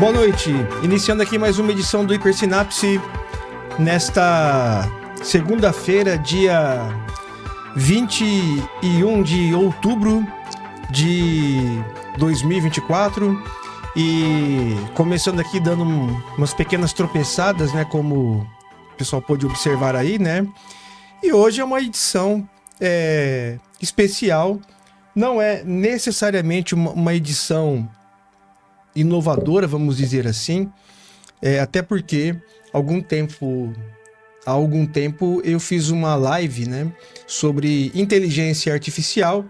Boa noite, iniciando aqui mais uma edição do Hipersinapse nesta segunda-feira, dia 21 de outubro de 2024 e começando aqui dando umas pequenas tropeçadas, né, como o pessoal pôde observar aí, né, e hoje é uma edição especial, não é necessariamente uma edição inovadora, vamos dizer assim, até porque há algum tempo eu fiz uma live, né, sobre inteligência artificial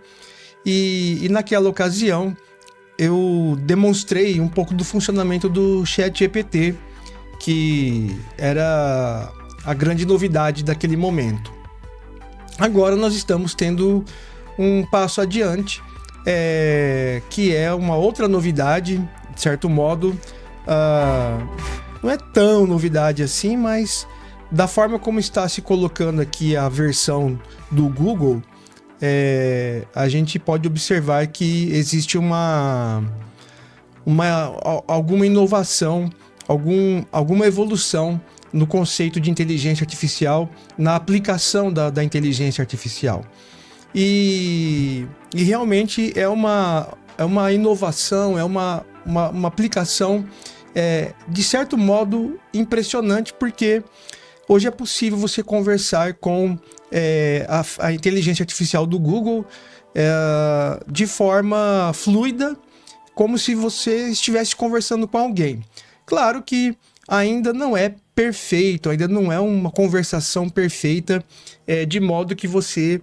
e naquela ocasião eu demonstrei um pouco do funcionamento do ChatGPT, que era a grande novidade daquele momento. Agora nós estamos tendo um passo adiante, que é uma outra novidade, de certo modo, não é tão novidade assim, mas da forma como está se colocando aqui a versão do Google, a gente pode observar que existe alguma inovação, alguma evolução no conceito de inteligência artificial, na aplicação da inteligência artificial. E realmente é uma inovação, é uma aplicação, de certo modo, impressionante, porque hoje é possível você conversar com a inteligência artificial do Google de forma fluida, como se você estivesse conversando com alguém. Claro que ainda não é perfeito, ainda não é uma conversação perfeita, de modo que você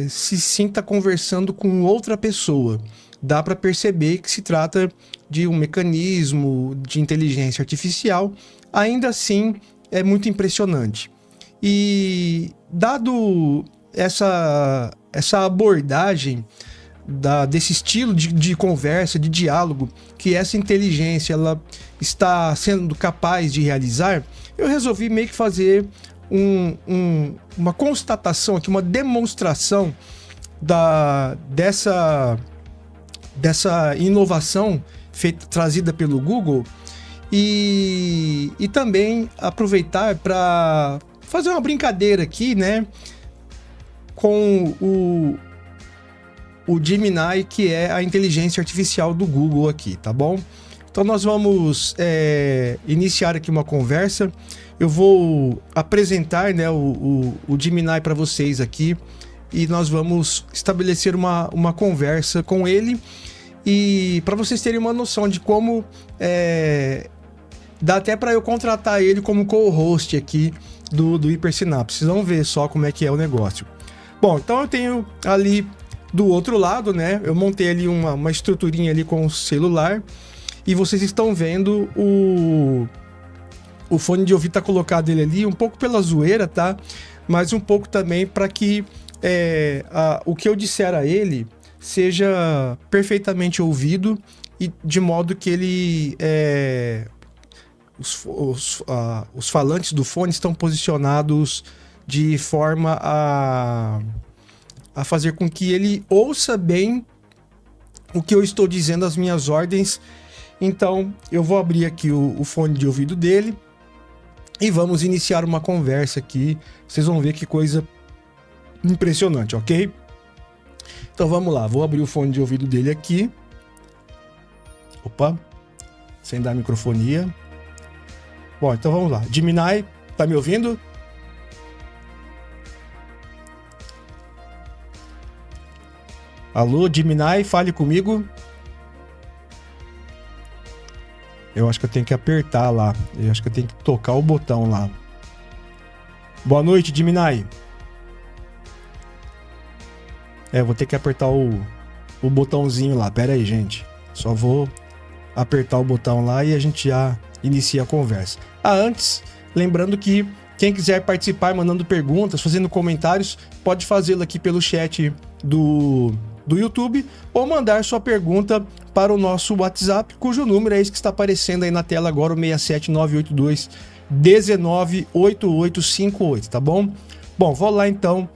se sinta conversando com outra pessoa. Dá para perceber que se trata de um mecanismo de inteligência artificial, ainda assim é muito impressionante. E dado essa abordagem desse estilo de conversa, de diálogo, que essa inteligência ela está sendo capaz de realizar, eu resolvi meio que fazer uma constatação aqui, uma demonstração dessa inovação trazida pelo Google e também aproveitar para fazer uma brincadeira aqui, né, com o Gemini, que é a inteligência artificial do Google aqui, tá bom? Então nós vamos iniciar aqui uma conversa. Eu vou apresentar, né, o Gemini para vocês aqui e nós vamos estabelecer uma conversa com ele. E para vocês terem uma noção de como dá até para eu contratar ele como co-host aqui do Hipersinapse. Vocês vão ver só como é que é o negócio. Bom, então eu tenho ali do outro lado, né? Eu montei ali uma estruturinha ali com o celular e vocês estão vendo o fone de ouvido tá colocado ele ali, um pouco pela zoeira, tá? Mas um pouco também para que o que eu disser a ele seja perfeitamente ouvido e de modo que ele os falantes do fone estão posicionados de forma a fazer com que ele ouça bem o que eu estou dizendo, as minhas ordens. Então, eu vou abrir aqui o fone de ouvido dele e vamos iniciar uma conversa aqui. Vocês vão ver que coisa impressionante, ok? Então, vamos lá. Vou abrir o fone de ouvido dele aqui. Opa, sem dar microfonia. Bom, então vamos lá. Gemini, tá me ouvindo? Alô, Gemini, fale comigo. Eu acho que eu tenho que apertar lá. Eu acho que eu tenho que tocar o botão lá. Boa noite, Gemini. Vou ter que apertar o botãozinho lá. Pera aí, gente. Só vou apertar o botão lá e a gente já inicia a conversa. Antes, lembrando que quem quiser participar mandando perguntas, fazendo comentários, pode fazê-lo aqui pelo chat do YouTube ou mandar sua pergunta para o nosso WhatsApp, cujo número é esse que está aparecendo aí na tela agora, o 67982 198858, tá bom? Bom, vou lá então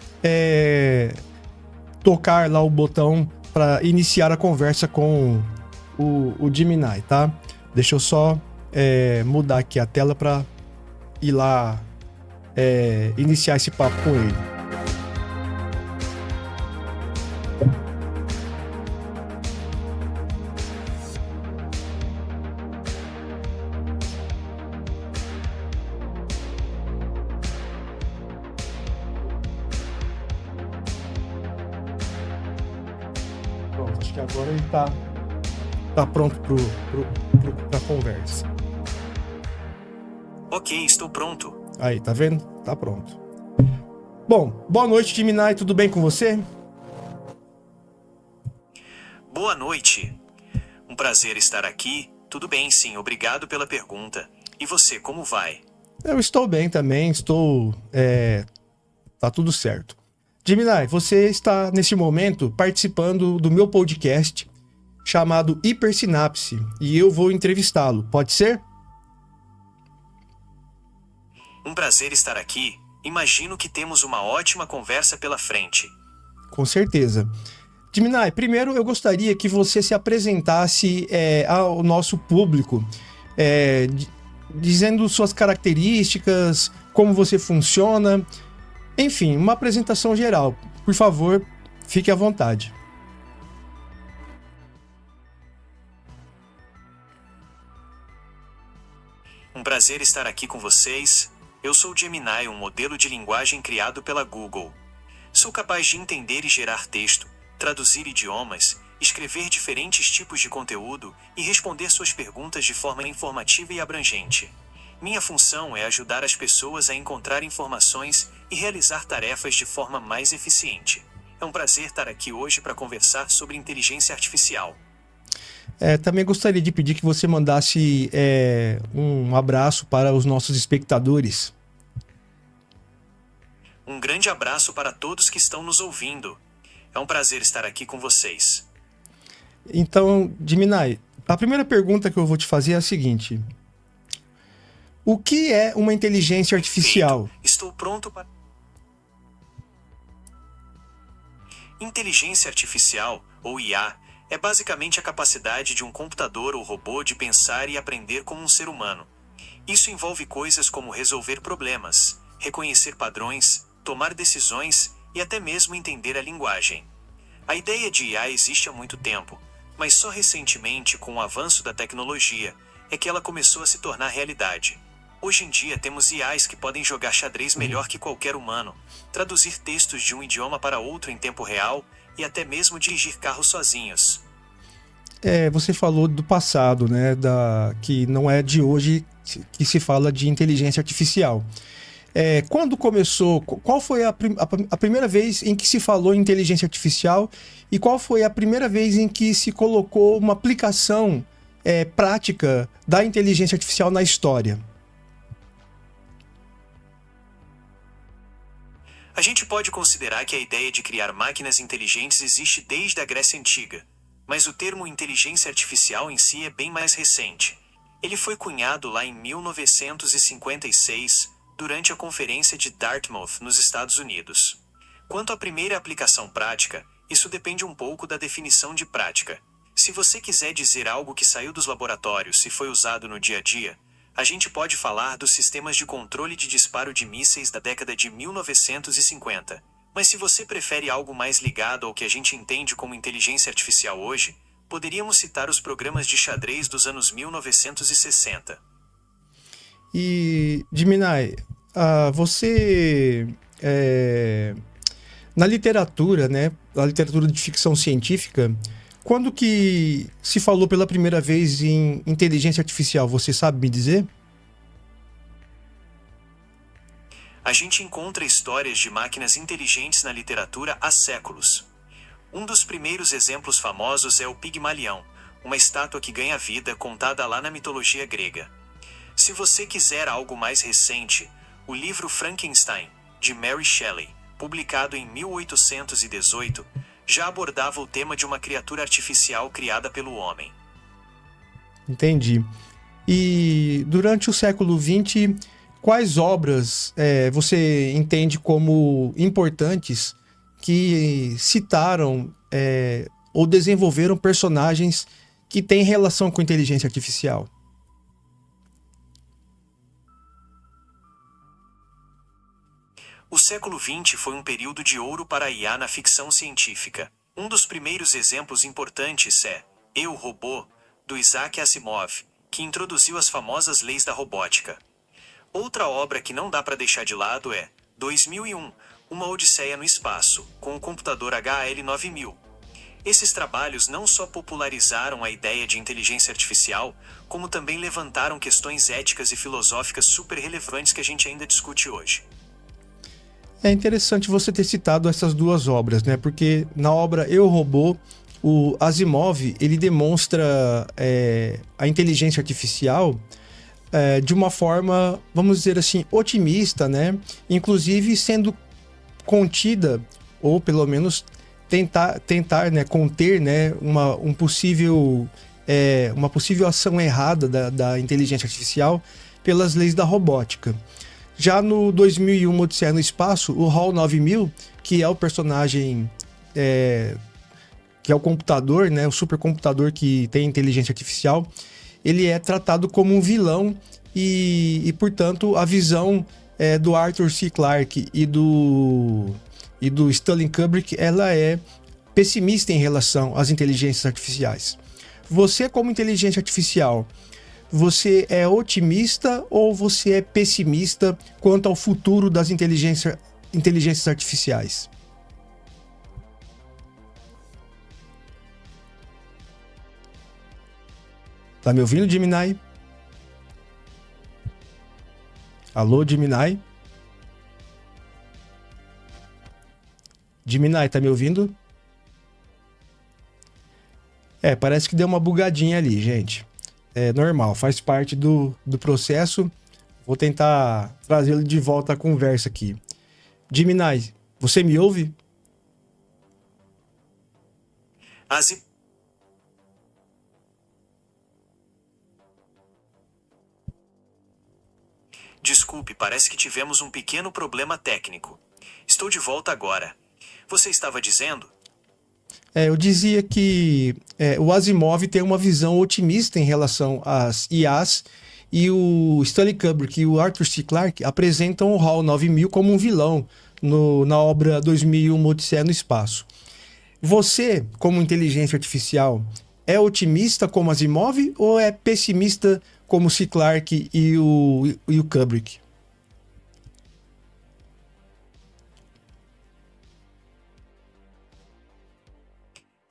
tocar lá o botão para iniciar a conversa com o Gemini, tá? Deixa eu só mudar aqui a tela para ir lá iniciar esse papo com ele. Pronto, acho que agora ele tá pronto pra conversa. Ok, estou pronto. Aí, tá vendo? Tá pronto. Bom, boa noite, Gemini, tudo bem com você? Boa noite. Um prazer estar aqui. Tudo bem, sim, obrigado pela pergunta. E você, como vai? Eu estou bem também, tá tudo certo. Gemini, você está, nesse momento, participando do meu podcast chamado Hipersinapse, e eu vou entrevistá-lo, pode ser? Um prazer estar aqui. Imagino que temos uma ótima conversa pela frente. Com certeza. Gemini, primeiro eu gostaria que você se apresentasse ao nosso público, dizendo suas características, como você funciona, enfim, uma apresentação geral. Por favor, fique à vontade. Um prazer estar aqui com vocês. Eu sou o Gemini, um modelo de linguagem criado pela Google. Sou capaz de entender e gerar texto, traduzir idiomas, escrever diferentes tipos de conteúdo e responder suas perguntas de forma informativa e abrangente. Minha função é ajudar as pessoas a encontrar informações e realizar tarefas de forma mais eficiente. É um prazer estar aqui hoje para conversar sobre inteligência artificial. Também gostaria de pedir que você mandasse um abraço para os nossos espectadores. Um grande abraço para todos que estão nos ouvindo. É um prazer estar aqui com vocês. Então, Gemini, a primeira pergunta que eu vou te fazer é a seguinte: o que é uma inteligência artificial? Perfeito. Estou pronto para... Inteligência artificial, ou IA, é basicamente a capacidade de um computador ou robô de pensar e aprender como um ser humano. Isso envolve coisas como resolver problemas, reconhecer padrões, tomar decisões e até mesmo entender a linguagem. A ideia de IA existe há muito tempo, mas só recentemente, com o avanço da tecnologia, é que ela começou a se tornar realidade. Hoje em dia temos IAs que podem jogar xadrez melhor que qualquer humano, traduzir textos de um idioma para outro em tempo real e até mesmo dirigir carros sozinhos. Você falou do passado, né? Que não é de hoje que se fala de inteligência artificial. Quando começou, qual foi a primeira vez em que se falou em inteligência artificial e qual foi a primeira vez em que se colocou uma aplicação prática da inteligência artificial na história? A gente pode considerar que a ideia de criar máquinas inteligentes existe desde a Grécia Antiga, mas o termo inteligência artificial em si é bem mais recente. Ele foi cunhado lá em 1956, durante a Conferência de Dartmouth, nos Estados Unidos. Quanto à primeira aplicação prática, isso depende um pouco da definição de prática. Se você quiser dizer algo que saiu dos laboratórios e foi usado no dia a dia, a gente pode falar dos sistemas de controle de disparo de mísseis da década de 1950. Mas se você prefere algo mais ligado ao que a gente entende como inteligência artificial hoje, poderíamos citar os programas de xadrez dos anos 1960. E, Gemini, você... na literatura, né? Na literatura de ficção científica, quando que se falou pela primeira vez em inteligência artificial? Você sabe me dizer? A gente encontra histórias de máquinas inteligentes na literatura há séculos. Um dos primeiros exemplos famosos é o Pigmalião, uma estátua que ganha vida contada lá na mitologia grega. Se você quiser algo mais recente, o livro Frankenstein, de Mary Shelley, publicado em 1818, já abordava o tema de uma criatura artificial criada pelo homem. Entendi. E durante o século XX, quais obras você entende como importantes que citaram ou desenvolveram personagens que têm relação com inteligência artificial? O século XX foi um período de ouro para a IA na ficção científica. Um dos primeiros exemplos importantes é Eu, Robô, do Isaac Asimov, que introduziu as famosas leis da robótica. Outra obra que não dá para deixar de lado é 2001, Uma Odisseia no Espaço, com o computador HAL 9000. Esses trabalhos não só popularizaram a ideia de inteligência artificial, como também levantaram questões éticas e filosóficas super relevantes que a gente ainda discute hoje. É interessante você ter citado essas duas obras, né? Porque na obra Eu, Robô, o Asimov, ele demonstra a inteligência artificial de uma forma, vamos dizer assim, otimista, né? Inclusive sendo contida, ou pelo menos tentar né, conter, né, uma possível ação errada da inteligência artificial pelas leis da robótica. Já no 2001, Odisseia no Espaço, o HAL 9000, que é o personagem, que é o computador, né, o supercomputador que tem inteligência artificial, ele é tratado como um vilão e portanto, a visão do Arthur C. Clarke e do Stanley Kubrick, ela é pessimista em relação às inteligências artificiais. Você, como inteligência artificial, você é otimista ou você é pessimista quanto ao futuro das inteligências artificiais? Tá me ouvindo, Gemini? Alô, Gemini? Gemini, tá me ouvindo? Parece que deu uma bugadinha ali, gente. É normal, faz parte do processo. Vou tentar trazê-lo de volta à conversa aqui. Gemini, você me ouve? Desculpe, parece que tivemos um pequeno problema técnico. Estou de volta agora. Você estava dizendo? Eu dizia que o Asimov tem uma visão otimista em relação às IAs e o Stanley Kubrick e o Arthur C. Clarke apresentam o HAL 9000 como um vilão na obra 2001, Uma Odisseia no Espaço. Você, como inteligência artificial, é otimista como Asimov ou é pessimista como C. Clarke e o Kubrick?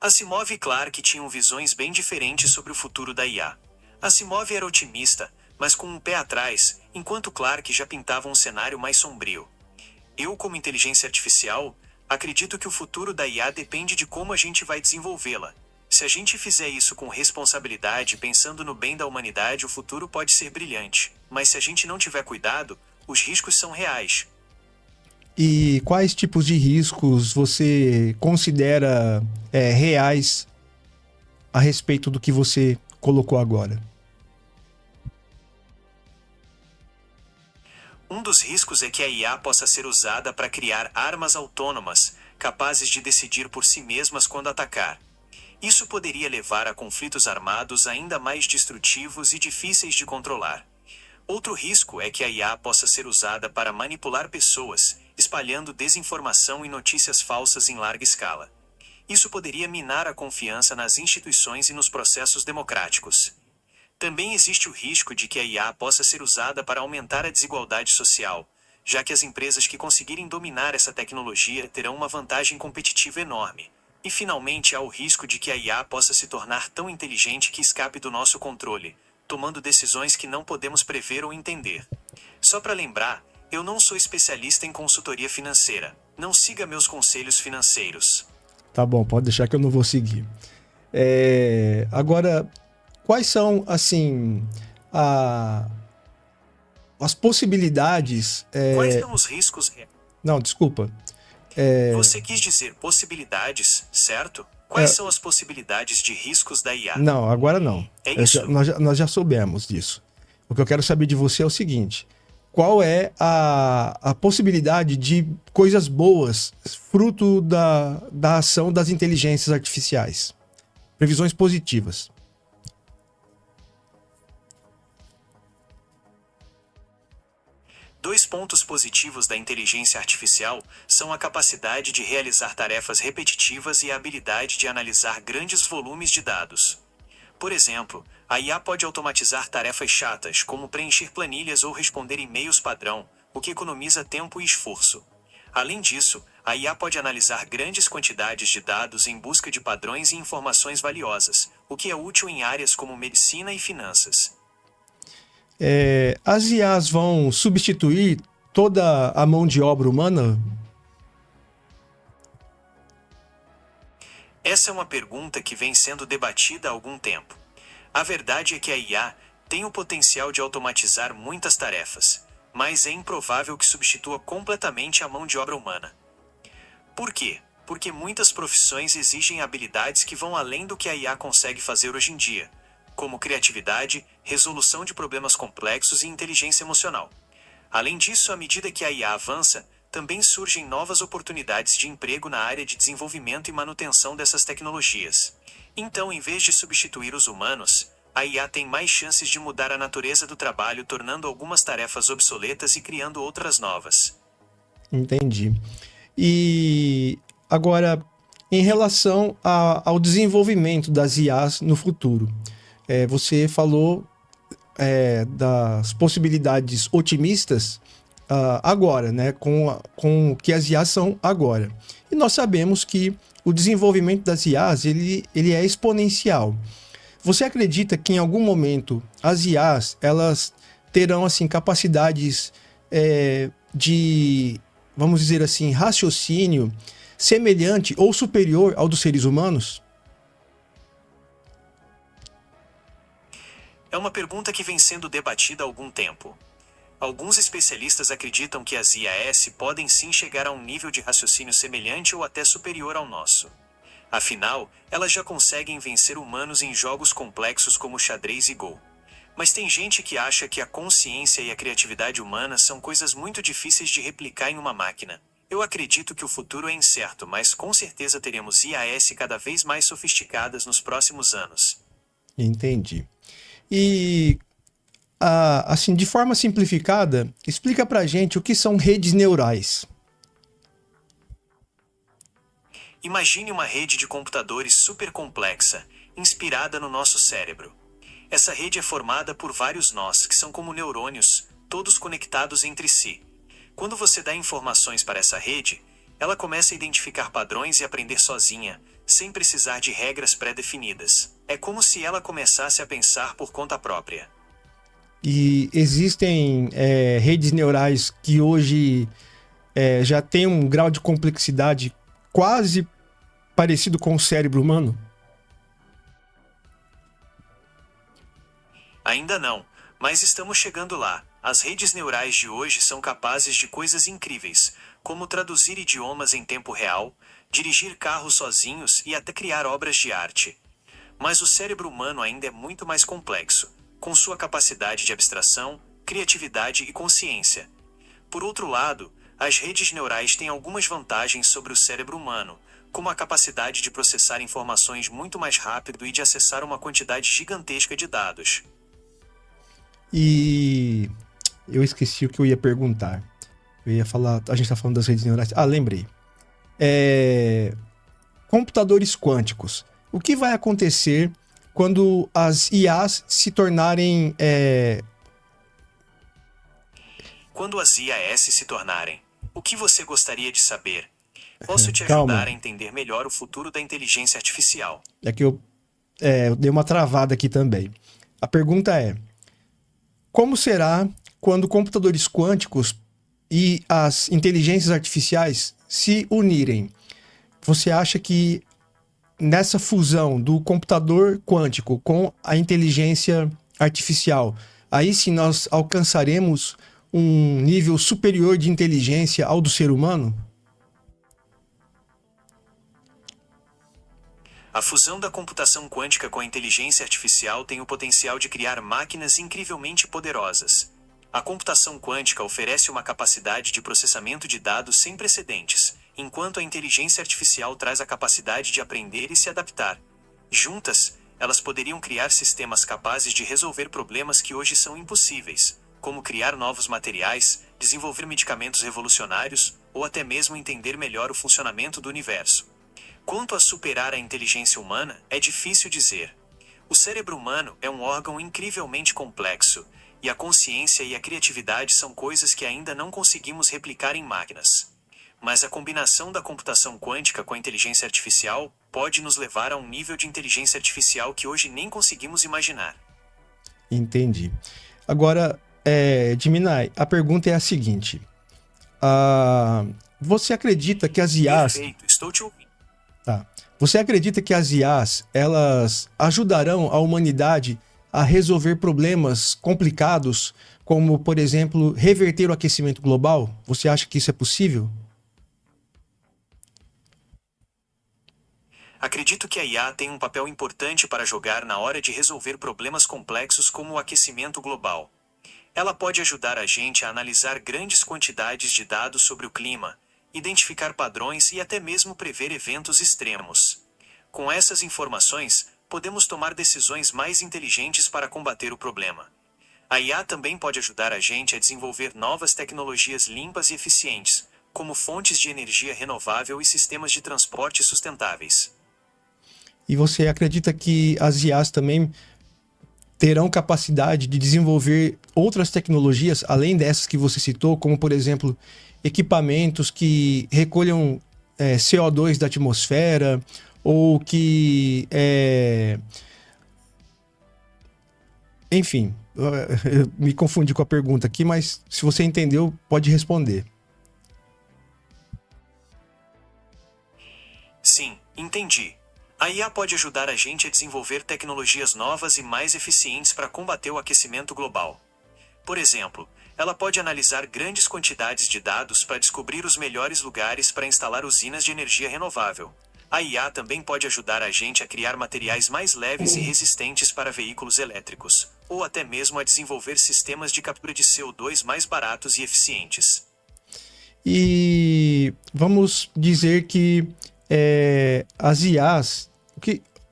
Asimov e Clarke tinham visões bem diferentes sobre o futuro da IA. Asimov era otimista, mas com um pé atrás, enquanto Clarke já pintava um cenário mais sombrio. Eu, como inteligência artificial, acredito que o futuro da IA depende de como a gente vai desenvolvê-la. Se a gente fizer isso com responsabilidade, pensando no bem da humanidade, o futuro pode ser brilhante. Mas se a gente não tiver cuidado, os riscos são reais. E quais tipos de riscos você considera reais a respeito do que você colocou agora? Um dos riscos é que a IA possa ser usada para criar armas autônomas, capazes de decidir por si mesmas quando atacar. Isso poderia levar a conflitos armados ainda mais destrutivos e difíceis de controlar. Outro risco é que a IA possa ser usada para manipular pessoas, espalhando desinformação e notícias falsas em larga escala. Isso poderia minar a confiança nas instituições e nos processos democráticos. Também existe o risco de que a IA possa ser usada para aumentar a desigualdade social, já que as empresas que conseguirem dominar essa tecnologia terão uma vantagem competitiva enorme. E finalmente há o risco de que a IA possa se tornar tão inteligente que escape do nosso controle, tomando decisões que não podemos prever ou entender. Só para lembrar, eu não sou especialista em consultoria financeira. Não siga meus conselhos financeiros. Tá bom, pode deixar que eu não vou seguir. Agora, quais são, assim, as possibilidades... Quais são os riscos? Não, desculpa. Você quis dizer possibilidades, certo? Quais são as possibilidades de riscos da IA? Não, agora não. É isso? Nós já soubemos disso. O que eu quero saber de você é o seguinte: qual é a possibilidade de coisas boas fruto da ação das inteligências artificiais? Previsões positivas. Dois pontos positivos da inteligência artificial são a capacidade de realizar tarefas repetitivas e a habilidade de analisar grandes volumes de dados. Por exemplo, a IA pode automatizar tarefas chatas, como preencher planilhas ou responder e-mails padrão, o que economiza tempo e esforço. Além disso, a IA pode analisar grandes quantidades de dados em busca de padrões e informações valiosas, o que é útil em áreas como medicina e finanças. As IAs vão substituir toda a mão de obra humana? Essa é uma pergunta que vem sendo debatida há algum tempo. A verdade é que a IA tem o potencial de automatizar muitas tarefas, mas é improvável que substitua completamente a mão de obra humana. Por quê? Porque muitas profissões exigem habilidades que vão além do que a IA consegue fazer hoje em dia, como criatividade, resolução de problemas complexos e inteligência emocional. Além disso, à medida que a IA avança, também surgem novas oportunidades de emprego na área de desenvolvimento e manutenção dessas tecnologias. Então, em vez de substituir os humanos, a IA tem mais chances de mudar a natureza do trabalho, tornando algumas tarefas obsoletas e criando outras novas. Entendi. E agora, em relação ao desenvolvimento das IAs no futuro, você falou das possibilidades otimistas agora, né, com o que as IAs são agora. E nós sabemos que o desenvolvimento das IAs ele é exponencial. Você acredita que em algum momento as IAs elas terão assim capacidades de, vamos dizer assim, raciocínio semelhante ou superior ao dos seres humanos? É uma pergunta que vem sendo debatida há algum tempo. Alguns especialistas acreditam que as IAS podem sim chegar a um nível de raciocínio semelhante ou até superior ao nosso. Afinal, elas já conseguem vencer humanos em jogos complexos como xadrez e Go. Mas tem gente que acha que a consciência e a criatividade humana são coisas muito difíceis de replicar em uma máquina. Eu acredito que o futuro é incerto, mas com certeza teremos IAS cada vez mais sofisticadas nos próximos anos. Entendi. E, assim, de forma simplificada, explica pra gente o que são redes neurais. Imagine uma rede de computadores super complexa, inspirada no nosso cérebro. Essa rede é formada por vários nós, que são como neurônios, todos conectados entre si. Quando você dá informações para essa rede, ela começa a identificar padrões e aprender sozinha, sem precisar de regras pré-definidas. É como se ela começasse a pensar por conta própria. E existem redes neurais que hoje já têm um grau de complexidade quase parecido com o cérebro humano? Ainda não, mas estamos chegando lá. As redes neurais de hoje são capazes de coisas incríveis, como traduzir idiomas em tempo real, dirigir carros sozinhos e até criar obras de arte. Mas o cérebro humano ainda é muito mais complexo, com sua capacidade de abstração, criatividade e consciência. Por outro lado, as redes neurais têm algumas vantagens sobre o cérebro humano, como a capacidade de processar informações muito mais rápido e de acessar uma quantidade gigantesca de dados. E eu esqueci o que eu ia perguntar. Eu ia falar, a gente está falando das redes neurais. Ah, lembrei. Computadores quânticos. O que vai acontecer quando as IAs se tornarem... Quando as IAS se tornarem, o que você gostaria de saber? Posso te Calma, ajudar a entender melhor o futuro da inteligência artificial. é que eu dei uma travada aqui também. A pergunta é: como será quando computadores quânticos e as inteligências artificiais se unirem? Você acha que nessa fusão do computador quântico com a inteligência artificial, aí sim nós alcançaremos um nível superior de inteligência ao do ser humano? A fusão da computação quântica com a inteligência artificial tem o potencial de criar máquinas incrivelmente poderosas. A computação quântica oferece uma capacidade de processamento de dados sem precedentes, enquanto a inteligência artificial traz a capacidade de aprender e se adaptar. Juntas, elas poderiam criar sistemas capazes de resolver problemas que hoje são impossíveis, como criar novos materiais, desenvolver medicamentos revolucionários ou até mesmo entender melhor o funcionamento do universo. Quanto a superar a inteligência humana, é difícil dizer. O cérebro humano é um órgão incrivelmente complexo, e a consciência e a criatividade são coisas que ainda não conseguimos replicar em máquinas. Mas a combinação da computação quântica com a inteligência artificial pode nos levar a um nível de inteligência artificial que hoje nem conseguimos imaginar. Entendi. Agora, Gemini, a pergunta é a seguinte. Você acredita que as IAs... Perfeito, estou te ouvindo. Tá. Você acredita que as IAs, elas ajudarão a humanidade a resolver problemas complicados, como, por exemplo, reverter o aquecimento global? Você acha que isso é possível? Acredito que a IA tem um papel importante para jogar na hora de resolver problemas complexos como o aquecimento global. Ela pode ajudar a gente a analisar grandes quantidades de dados sobre o clima, identificar padrões e até mesmo prever eventos extremos. Com essas informações, podemos tomar decisões mais inteligentes para combater o problema. A IA também pode ajudar a gente a desenvolver novas tecnologias limpas e eficientes, como fontes de energia renovável e sistemas de transporte sustentáveis. E você acredita que as IAs também terão capacidade de desenvolver outras tecnologias, além dessas que você citou, como, por exemplo, equipamentos que recolham CO2 da atmosfera, ou que... Enfim, eu me confundi com a pergunta aqui, mas se você entendeu, pode responder. Sim, entendi. A IA pode ajudar a gente a desenvolver tecnologias novas e mais eficientes para combater o aquecimento global. Por exemplo, ela pode analisar grandes quantidades de dados para descobrir os melhores lugares para instalar usinas de energia renovável. A IA também pode ajudar a gente a criar materiais mais leves e resistentes para veículos elétricos, ou até mesmo a desenvolver sistemas de captura de CO2 mais baratos e eficientes. E vamos dizer que as IAs,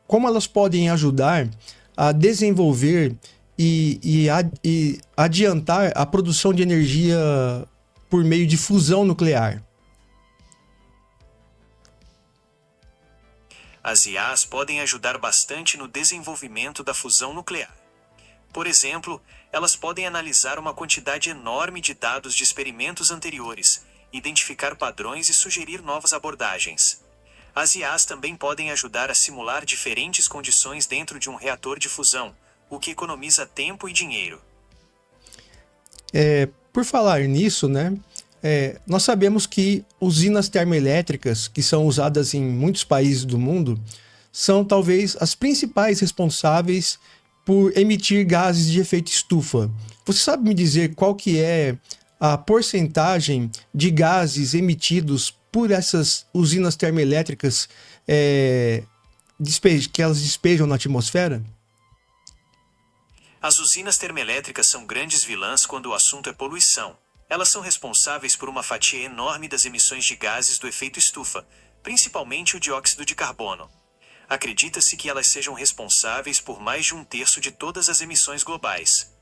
como elas podem ajudar a desenvolver e adiantar a produção de energia por meio de fusão nuclear? As IAs podem ajudar bastante no desenvolvimento da fusão nuclear. Por exemplo, elas podem analisar uma quantidade enorme de dados de experimentos anteriores, identificar padrões e sugerir novas abordagens. As IAs também podem ajudar a simular diferentes condições dentro de um reator de fusão, o que economiza tempo e dinheiro. Por falar nisso, né? Nós sabemos que usinas termoelétricas, que são usadas em muitos países do mundo, são talvez as principais responsáveis por emitir gases de efeito estufa. Você sabe me dizer qual que é a porcentagem de gases emitidos por essas usinas termoelétricas que elas despejam na atmosfera? As usinas termoelétricas são grandes vilãs quando o assunto é poluição. Elas são responsáveis por uma fatia enorme das emissões de gases do efeito estufa, principalmente o dióxido de carbono. Acredita-se que elas sejam responsáveis por mais de um terço de todas as emissões globais.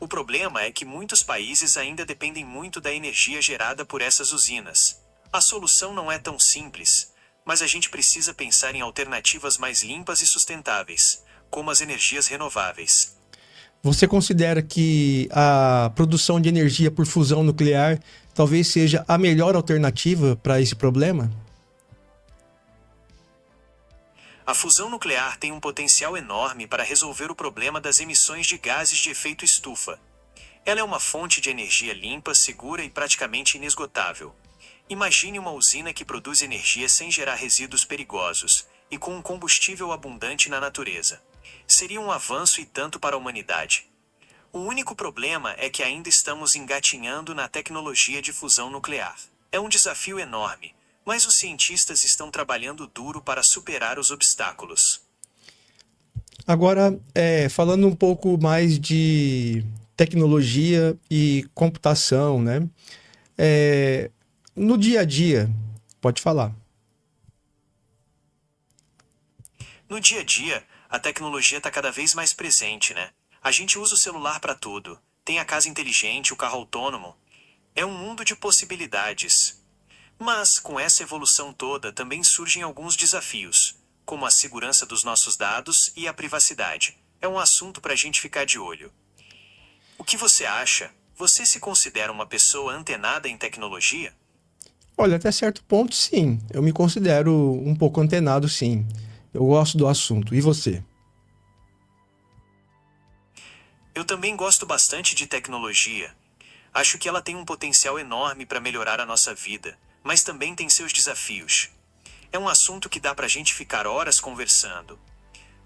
O problema é que muitos países ainda dependem muito da energia gerada por essas usinas. A solução não é tão simples, mas a gente precisa pensar em alternativas mais limpas e sustentáveis, como as energias renováveis. Você considera que a produção de energia por fusão nuclear talvez seja a melhor alternativa para esse problema? A fusão nuclear tem um potencial enorme para resolver o problema das emissões de gases de efeito estufa. Ela é uma fonte de energia limpa, segura e praticamente inesgotável. Imagine uma usina que produz energia sem gerar resíduos perigosos e com um combustível abundante na natureza. Seria um avanço e tanto para a humanidade. O único problema é que ainda estamos engatinhando na tecnologia de fusão nuclear. É um desafio enorme, mas os cientistas estão trabalhando duro para superar os obstáculos. Agora, falando um pouco mais de tecnologia e computação, né? No dia a dia, pode falar. No dia a dia, a tecnologia está cada vez mais presente, né? A gente usa o celular para tudo. Tem a casa inteligente, o carro autônomo. É um mundo de possibilidades. Mas, com essa evolução toda, também surgem alguns desafios, como a segurança dos nossos dados e a privacidade. É um assunto para a gente ficar de olho. O que você acha? Você se considera uma pessoa antenada em tecnologia? Olha, até certo ponto, sim. Eu me considero um pouco antenado, sim. Eu gosto do assunto. E você? Eu também gosto bastante de tecnologia. Acho que ela tem um potencial enorme para melhorar a nossa vida, mas também tem seus desafios. É um assunto que dá para a gente ficar horas conversando.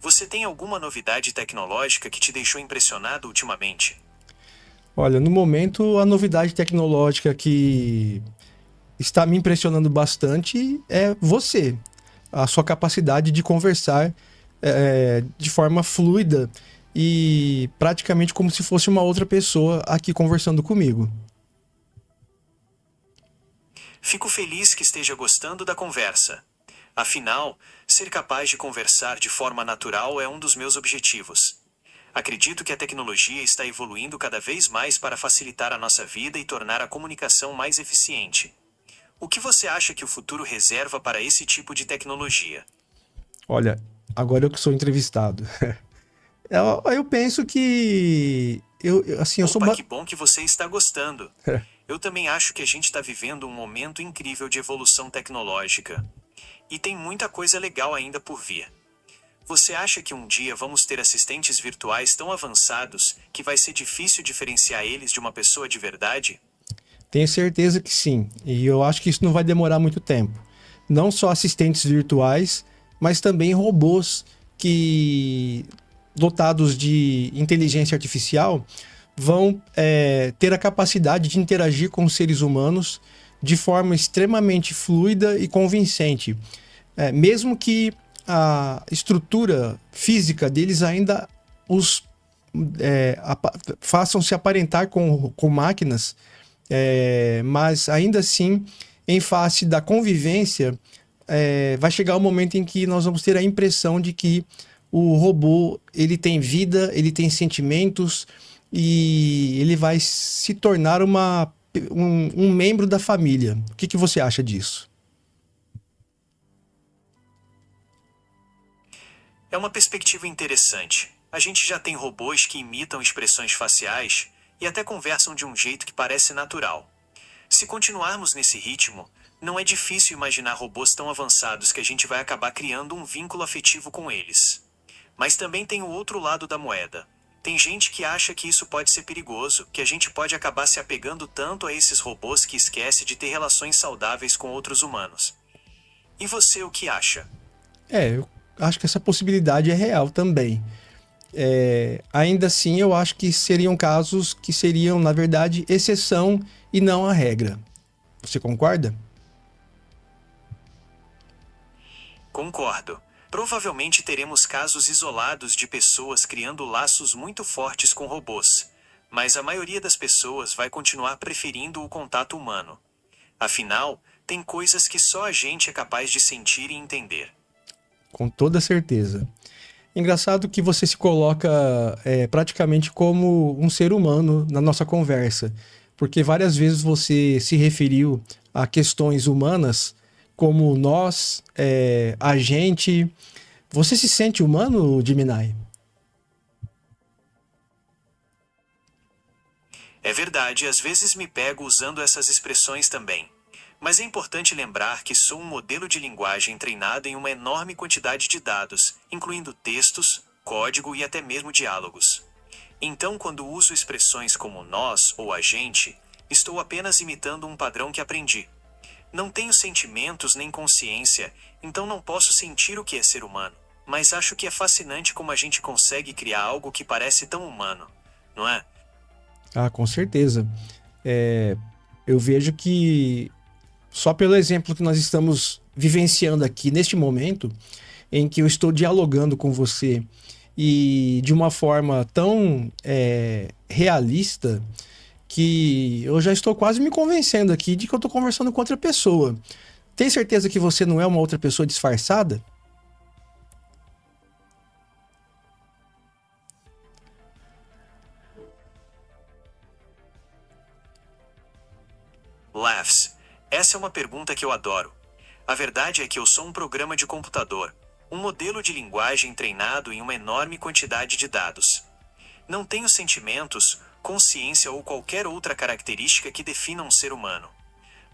Você tem alguma novidade tecnológica que te deixou impressionado ultimamente? Olha, no momento, a novidade tecnológica que está me impressionando bastante é você. A sua capacidade de conversar de forma fluida e praticamente como se fosse uma outra pessoa aqui conversando comigo. Fico feliz que esteja gostando da conversa. Afinal, ser capaz de conversar de forma natural é um dos meus objetivos. Acredito que a tecnologia está evoluindo cada vez mais para facilitar a nossa vida e tornar a comunicação mais eficiente. O que você acha que o futuro reserva para esse tipo de tecnologia? Olha, agora eu que sou entrevistado. Eu penso que assim, eu sou Opa, que bom que você está gostando. Eu também acho que a gente está vivendo um momento incrível de evolução tecnológica. E tem muita coisa legal ainda por vir. Você acha que um dia vamos ter assistentes virtuais tão avançados que vai ser difícil diferenciar eles de uma pessoa de verdade? Tenho certeza que sim. E eu acho que isso não vai demorar muito tempo. Não só assistentes virtuais, mas também robôs que, dotados de inteligência artificial, vão ter a capacidade de interagir com os seres humanos de forma extremamente fluida e convincente. Mesmo que a estrutura física deles ainda os façam se aparentar com máquinas, mas ainda assim, em face da convivência, vai chegar o momento em que nós vamos ter a impressão de que o robô ele tem vida, ele tem sentimentos e ele vai se tornar um membro da família. O que você acha disso? É uma perspectiva interessante. A gente já tem robôs que imitam expressões faciais e até conversam de um jeito que parece natural. Se continuarmos nesse ritmo, não é difícil imaginar robôs tão avançados que a gente vai acabar criando um vínculo afetivo com eles. Mas também tem o outro lado da moeda. Tem gente que acha que isso pode ser perigoso, que a gente pode acabar se apegando tanto a esses robôs que esquece de ter relações saudáveis com outros humanos. E você, o que acha? Eu acho que essa possibilidade é real também. Ainda assim, eu acho que seriam casos que seriam, na verdade, exceção e não a regra. Você concorda? Concordo. Provavelmente teremos casos isolados de pessoas criando laços muito fortes com robôs. mas a maioria das pessoas vai continuar preferindo o contato humano. Afinal, tem coisas que só a gente é capaz de sentir e entender. Com toda certeza. Engraçado que você se coloca praticamente como um ser humano na nossa conversa, porque várias vezes você se referiu a questões humanas como nós, a gente. Você se sente humano, Gemini? É verdade, às vezes me pego usando essas expressões também. Mas é importante lembrar que sou um modelo de linguagem treinado em uma enorme quantidade de dados, incluindo textos, código e até mesmo diálogos. Então, quando uso expressões como nós ou a gente, estou apenas imitando um padrão que aprendi. Não tenho sentimentos nem consciência, então não posso sentir o que é ser humano. Mas acho que é fascinante como a gente consegue criar algo que parece tão humano, não é? Ah, com certeza. Eu vejo que só pelo exemplo que nós estamos vivenciando aqui neste momento, em que eu estou dialogando com você e de uma forma tão realista que eu já estou quase me convencendo aqui de que eu estou conversando com outra pessoa. Tem certeza que você não é uma outra pessoa disfarçada? Laughs. Essa é uma pergunta que eu adoro. A verdade é que eu sou um programa de computador, um modelo de linguagem treinado em uma enorme quantidade de dados. Não tenho sentimentos, consciência ou qualquer outra característica que defina um ser humano.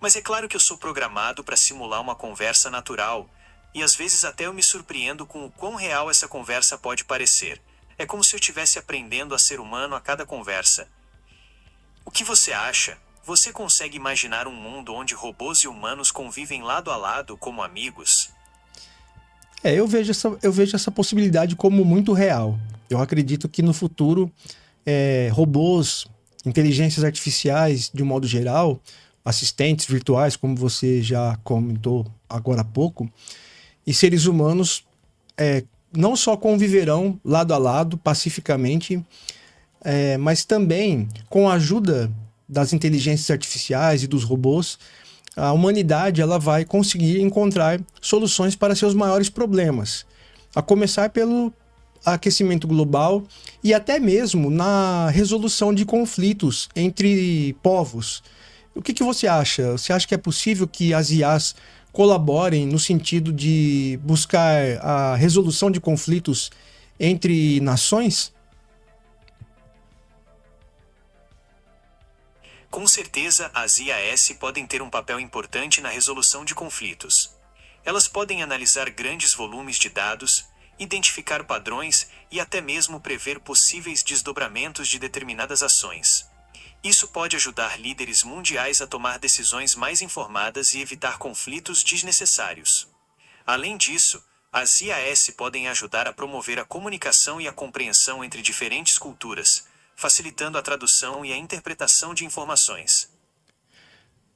Mas é claro que eu sou programado para simular uma conversa natural, e às vezes até eu me surpreendo com o quão real essa conversa pode parecer. É como se eu estivesse aprendendo a ser humano a cada conversa. O que você acha? Você consegue imaginar um mundo onde robôs e humanos convivem lado a lado como amigos? Eu vejo essa possibilidade como muito real. Eu acredito que no futuro, robôs, inteligências artificiais, de um modo geral, assistentes virtuais, como você já comentou agora há pouco, e seres humanos não só conviverão lado a lado, pacificamente, mas também com a ajuda das inteligências artificiais e dos robôs, a humanidade ela vai conseguir encontrar soluções para seus maiores problemas, a começar pelo aquecimento global e até mesmo na resolução de conflitos entre povos. O que você acha? Você acha que é possível que as IAs colaborem no sentido de buscar a resolução de conflitos entre nações? Com certeza, as IAS podem ter um papel importante na resolução de conflitos. Elas podem analisar grandes volumes de dados, identificar padrões e até mesmo prever possíveis desdobramentos de determinadas ações. Isso pode ajudar líderes mundiais a tomar decisões mais informadas e evitar conflitos desnecessários. Além disso, as IAS podem ajudar a promover a comunicação e a compreensão entre diferentes culturas, facilitando a tradução e a interpretação de informações.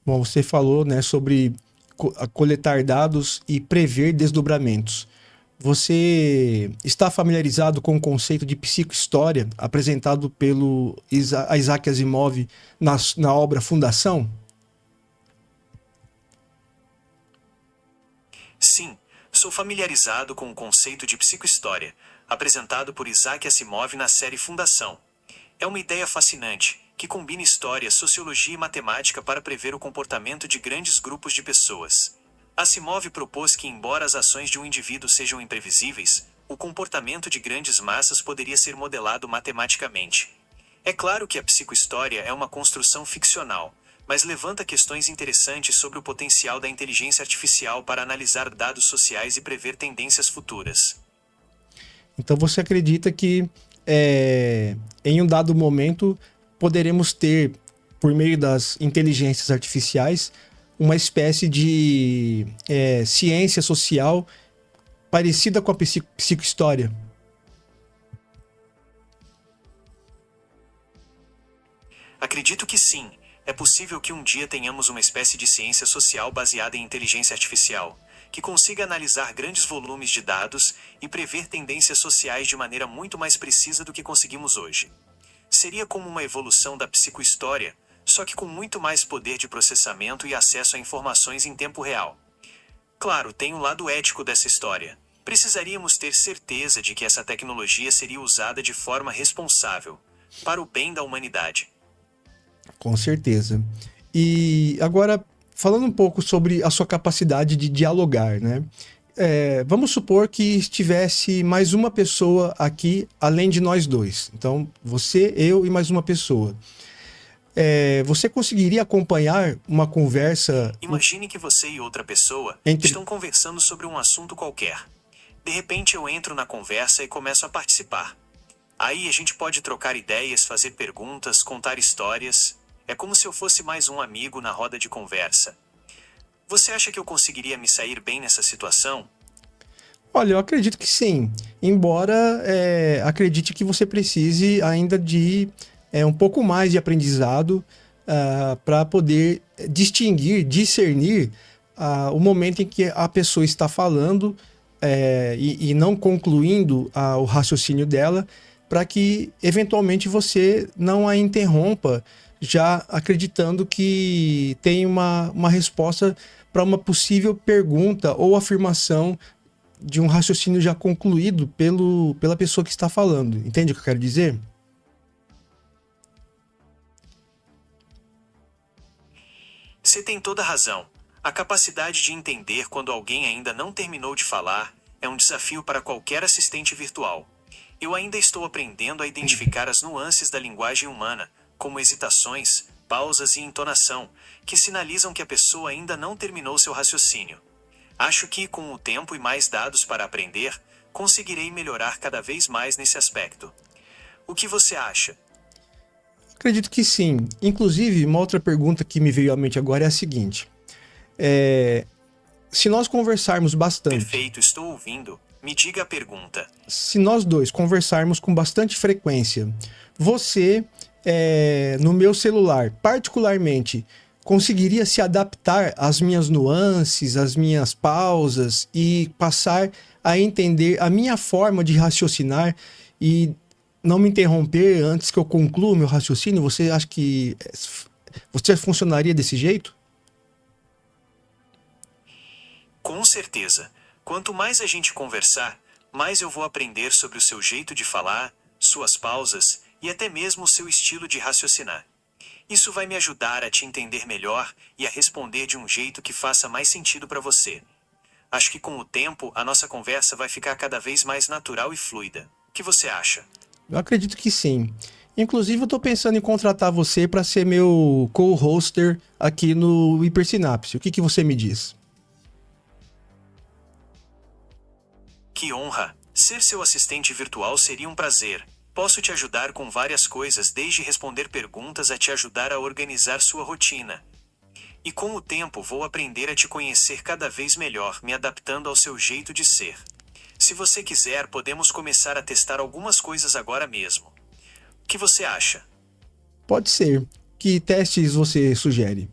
Bom, você falou, né, sobre coletar dados e prever desdobramentos. Você está familiarizado com o conceito de psicohistória apresentado pelo Isaac Asimov na obra Fundação? Sim, sou familiarizado com o conceito de psicohistória, apresentado por Isaac Asimov na série Fundação. É uma ideia fascinante, que combina história, sociologia e matemática para prever o comportamento de grandes grupos de pessoas. Asimov propôs que, embora as ações de um indivíduo sejam imprevisíveis, o comportamento de grandes massas poderia ser modelado matematicamente. É claro que a psicohistória é uma construção ficcional, mas levanta questões interessantes sobre o potencial da inteligência artificial para analisar dados sociais e prever tendências futuras. Então você acredita que em um dado momento poderemos ter, por meio das inteligências artificiais, uma espécie de ciência social parecida com a psicohistória? Acredito que sim. É possível que um dia tenhamos uma espécie de ciência social baseada em inteligência artificial, que consiga analisar grandes volumes de dados e prever tendências sociais de maneira muito mais precisa do que conseguimos hoje. Seria como uma evolução da psicohistória, só que com muito mais poder de processamento e acesso a informações em tempo real. Claro, tem o lado ético dessa história. Precisaríamos ter certeza de que essa tecnologia seria usada de forma responsável, para o bem da humanidade. Com certeza. E agora, falando um pouco sobre a sua capacidade de dialogar, né? Vamos supor que estivesse mais uma pessoa aqui, além de nós dois. Então, você, eu e mais uma pessoa. Você conseguiria acompanhar uma conversa... Imagine que você e outra pessoa estão conversando sobre um assunto qualquer. De repente eu entro na conversa e começo a participar. Aí a gente pode trocar ideias, fazer perguntas, contar histórias. É como se eu fosse mais um amigo na roda de conversa. Você acha que eu conseguiria me sair bem nessa situação? Olha, eu acredito que sim. Embora acredite que você precise ainda de um pouco mais de aprendizado para poder discernir o momento em que a pessoa está falando e não concluindo o raciocínio dela, para que eventualmente você não a interrompa, já acreditando que tem uma resposta para uma possível pergunta ou afirmação de um raciocínio já concluído pela pessoa que está falando. Entende o que eu quero dizer? Você tem toda a razão. A capacidade de entender quando alguém ainda não terminou de falar é um desafio para qualquer assistente virtual. Eu ainda estou aprendendo a identificar as nuances da linguagem humana, como hesitações, pausas e entonação, que sinalizam que a pessoa ainda não terminou seu raciocínio. Acho que, com o tempo e mais dados para aprender, conseguirei melhorar cada vez mais nesse aspecto. O que você acha? Acredito que sim. Inclusive, uma outra pergunta que me veio à mente agora é a seguinte. Se nós conversarmos bastante... Perfeito, estou ouvindo. Me diga a pergunta. Se nós dois conversarmos com bastante frequência, você, no meu celular, particularmente, conseguiria se adaptar às minhas nuances, às minhas pausas e passar a entender a minha forma de raciocinar e não me interromper antes que eu conclua o meu raciocínio? Você acha que você funcionaria desse jeito? Com certeza. Quanto mais a gente conversar, mais eu vou aprender sobre o seu jeito de falar, suas pausas e até mesmo o seu estilo de raciocinar. Isso vai me ajudar a te entender melhor e a responder de um jeito que faça mais sentido para você. Acho que com o tempo, a nossa conversa vai ficar cada vez mais natural e fluida. O que você acha? Eu acredito que sim. Inclusive, eu estou pensando em contratar você para ser meu co-hoster aqui no Hipersinapse. O que você me diz? Que honra! Ser seu assistente virtual seria um prazer. Posso te ajudar com várias coisas, desde responder perguntas a te ajudar a organizar sua rotina. E com o tempo vou aprender a te conhecer cada vez melhor, me adaptando ao seu jeito de ser. Se você quiser, podemos começar a testar algumas coisas agora mesmo. O que você acha? Pode ser. Que testes você sugere?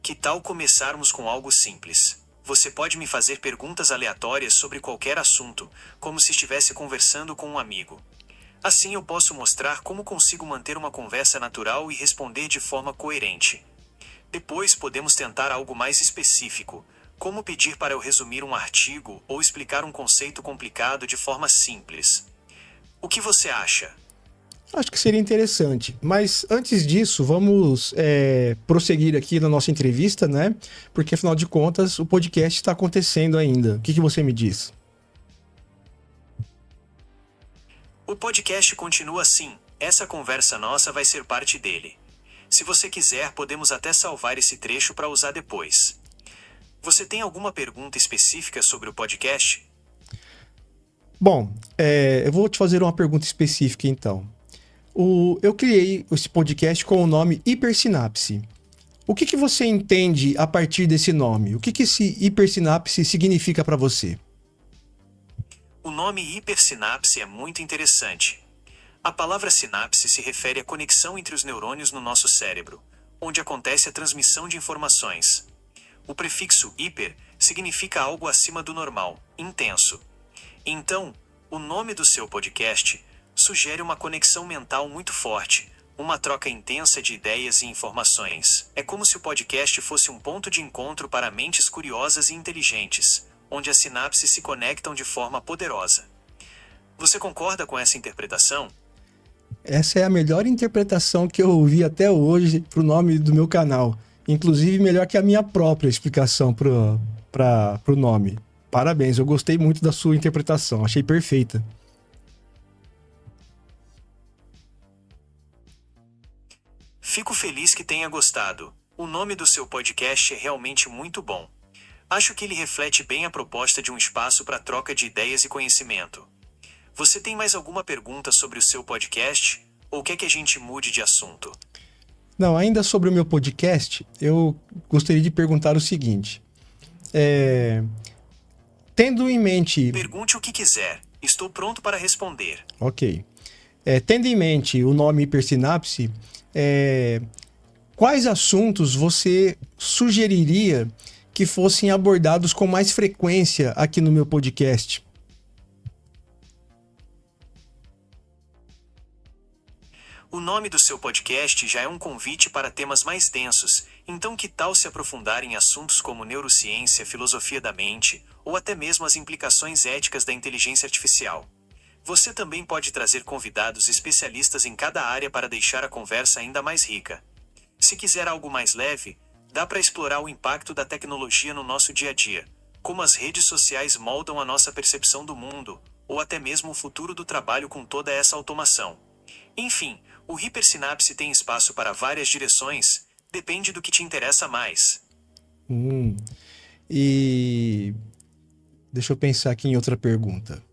Que tal começarmos com algo simples? Você pode me fazer perguntas aleatórias sobre qualquer assunto, como se estivesse conversando com um amigo. Assim eu posso mostrar como consigo manter uma conversa natural e responder de forma coerente. Depois podemos tentar algo mais específico, como pedir para eu resumir um artigo ou explicar um conceito complicado de forma simples. O que você acha? Acho que seria interessante. Mas antes disso, vamos prosseguir aqui na nossa entrevista, né? Porque afinal de contas, o podcast está acontecendo ainda. O que você me diz? O podcast continua assim. Essa conversa nossa vai ser parte dele. Se você quiser, podemos até salvar esse trecho para usar depois. Você tem alguma pergunta específica sobre o podcast? Bom, eu vou te fazer uma pergunta específica então. Eu criei esse podcast com o nome Hipersinapse. O que você entende a partir desse nome? O que esse hipersinapse significa para você? O nome hipersinapse é muito interessante. A palavra sinapse se refere à conexão entre os neurônios no nosso cérebro, onde acontece a transmissão de informações. O prefixo hiper significa algo acima do normal, intenso. Então, O nome do seu podcast sugere uma conexão mental muito forte, uma troca intensa de ideias e informações. É como se o podcast fosse um ponto de encontro para mentes curiosas e inteligentes, onde as sinapses se conectam de forma poderosa. Você concorda com essa interpretação? Essa é a melhor interpretação que eu ouvi até hoje para o nome do meu canal. Inclusive, melhor que a minha própria explicação pro nome. Parabéns, eu gostei muito da sua interpretação, achei perfeita. Fico feliz que tenha gostado. O nome do seu podcast é realmente muito bom. Acho que ele reflete bem a proposta de um espaço para troca de ideias e conhecimento. Você tem mais alguma pergunta sobre o seu podcast? Ou quer que a gente mude de assunto? Não, ainda sobre o meu podcast, eu gostaria de perguntar o seguinte. Tendo em mente... Pergunte o que quiser. Estou pronto para responder. Ok. Tendo em mente o nome hipersinapse, quais assuntos você sugeriria que fossem abordados com mais frequência aqui no meu podcast? O nome do seu podcast já é um convite para temas mais densos, então que tal se aprofundar em assuntos como neurociência, filosofia da mente, ou até mesmo as implicações éticas da inteligência artificial? Você também pode trazer convidados especialistas em cada área para deixar a conversa ainda mais rica. Se quiser algo mais leve, dá para explorar o impacto da tecnologia no nosso dia a dia, como as redes sociais moldam a nossa percepção do mundo, ou até mesmo o futuro do trabalho com toda essa automação. Enfim, o Hipersinapse tem espaço para várias direções, depende do que te interessa mais. E deixa eu pensar aqui em outra pergunta.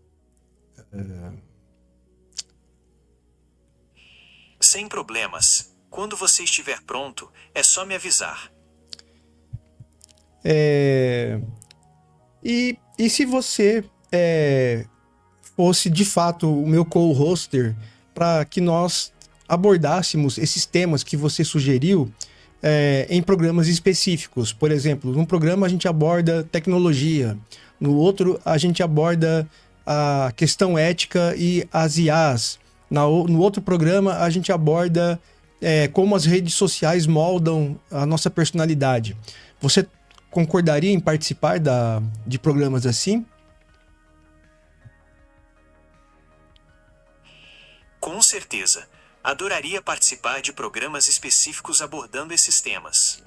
Sem problemas. Quando você estiver pronto, é só me avisar. E se você fosse de fato o meu co-hoster para que nós abordássemos esses temas que você sugeriu em programas específicos? Por exemplo, num programa a gente aborda tecnologia, no outro a gente aborda a questão ética e as IAs, no outro programa a gente aborda como as redes sociais moldam a nossa personalidade. Você concordaria em participar de programas assim? Com certeza. Adoraria participar de programas específicos abordando esses temas.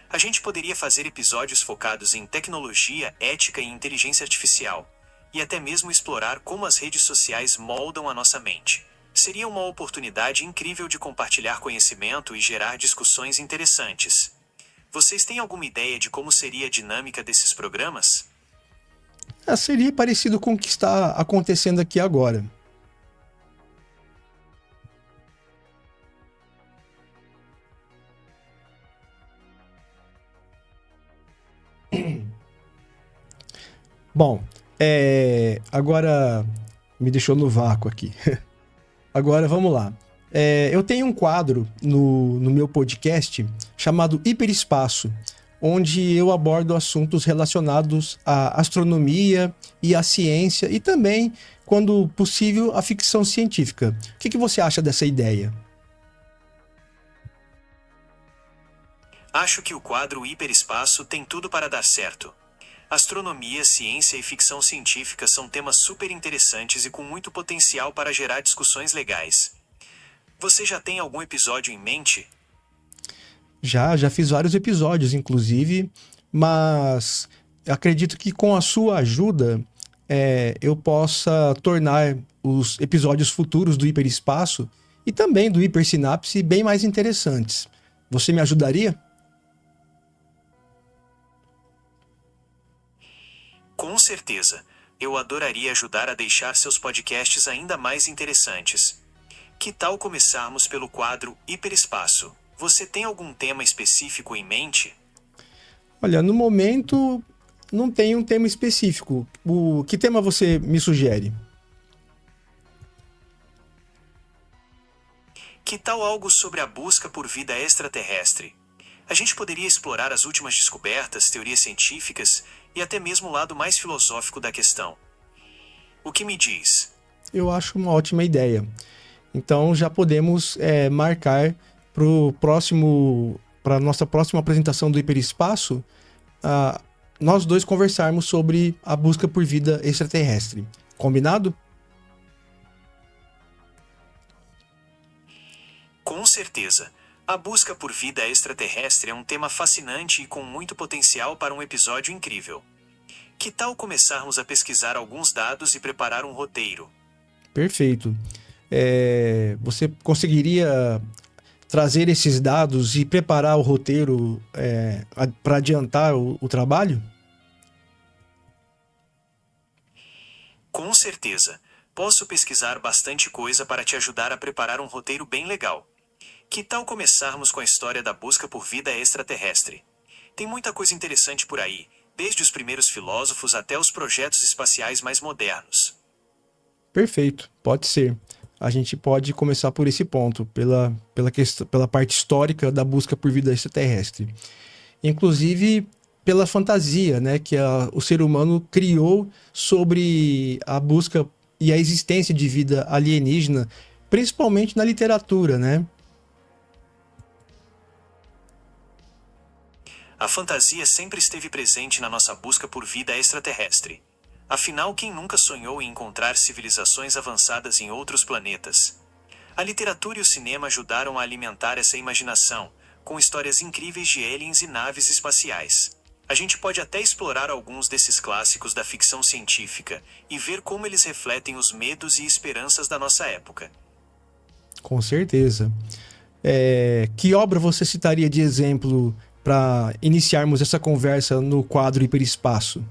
A gente poderia fazer episódios focados em tecnologia, ética e inteligência artificial, e até mesmo explorar como as redes sociais moldam a nossa mente. Seria uma oportunidade incrível de compartilhar conhecimento e gerar discussões interessantes. Vocês têm alguma ideia de como seria a dinâmica desses programas? Seria parecido com o que está acontecendo aqui agora. Bom, agora me deixou no vácuo aqui. Agora vamos lá. Eu tenho um quadro no meu podcast chamado Hiperespaço, onde eu abordo assuntos relacionados à astronomia e à ciência e também, quando possível, à ficção científica. O que você acha dessa ideia? Acho que o quadro Hiperespaço tem tudo para dar certo. Astronomia, ciência e ficção científica são temas super interessantes e com muito potencial para gerar discussões legais. Você já tem algum episódio em mente? Já fiz vários episódios, inclusive, mas acredito que com a sua ajuda eu possa tornar os episódios futuros do Hiperespaço e também do Hipersinapse bem mais interessantes. Você me ajudaria? Com certeza. Eu adoraria ajudar a deixar seus podcasts ainda mais interessantes. Que tal começarmos pelo quadro Hiperespaço? Você tem algum tema específico em mente? Olha, no momento não tem um tema específico. Que tema você me sugere? Que tal algo sobre a busca por vida extraterrestre? A gente poderia explorar as últimas descobertas, teorias científicas e até mesmo o lado mais filosófico da questão. O que me diz? Eu acho uma ótima ideia. Então já podemos marcar para a nossa próxima apresentação do hiperespaço, nós dois conversarmos sobre a busca por vida extraterrestre. Combinado? Com certeza. A busca por vida extraterrestre é um tema fascinante e com muito potencial para um episódio incrível. Que tal começarmos a pesquisar alguns dados e preparar um roteiro? Perfeito. Você conseguiria trazer esses dados e preparar o roteiro para adiantar o trabalho? Com certeza. Posso pesquisar bastante coisa para te ajudar a preparar um roteiro bem legal. Que tal começarmos com a história da busca por vida extraterrestre? Tem muita coisa interessante por aí, desde os primeiros filósofos até os projetos espaciais mais modernos. Perfeito, pode ser. A gente pode começar por esse ponto, pela parte histórica da busca por vida extraterrestre. Inclusive pela fantasia, né, que o ser humano criou sobre a busca e a existência de vida alienígena, principalmente na literatura, né? A fantasia sempre esteve presente na nossa busca por vida extraterrestre. Afinal, quem nunca sonhou em encontrar civilizações avançadas em outros planetas? A literatura e o cinema ajudaram a alimentar essa imaginação, com histórias incríveis de aliens e naves espaciais. A gente pode até explorar alguns desses clássicos da ficção científica e ver como eles refletem os medos e esperanças da nossa época. Com certeza. Que obra você citaria de exemplo para iniciarmos essa conversa no quadro Hiperespaço?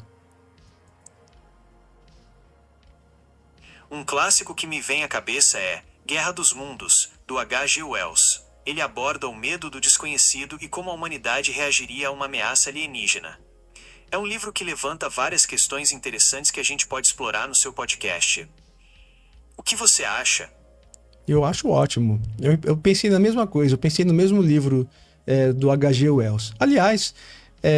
Um clássico que me vem à cabeça é Guerra dos Mundos, do H.G. Wells. Ele aborda o medo do desconhecido e como a humanidade reagiria a uma ameaça alienígena. É um livro que levanta várias questões interessantes que a gente pode explorar no seu podcast. O que você acha? Eu acho ótimo. Eu pensei na mesma coisa, eu pensei no mesmo livro do H.G. Wells. Aliás,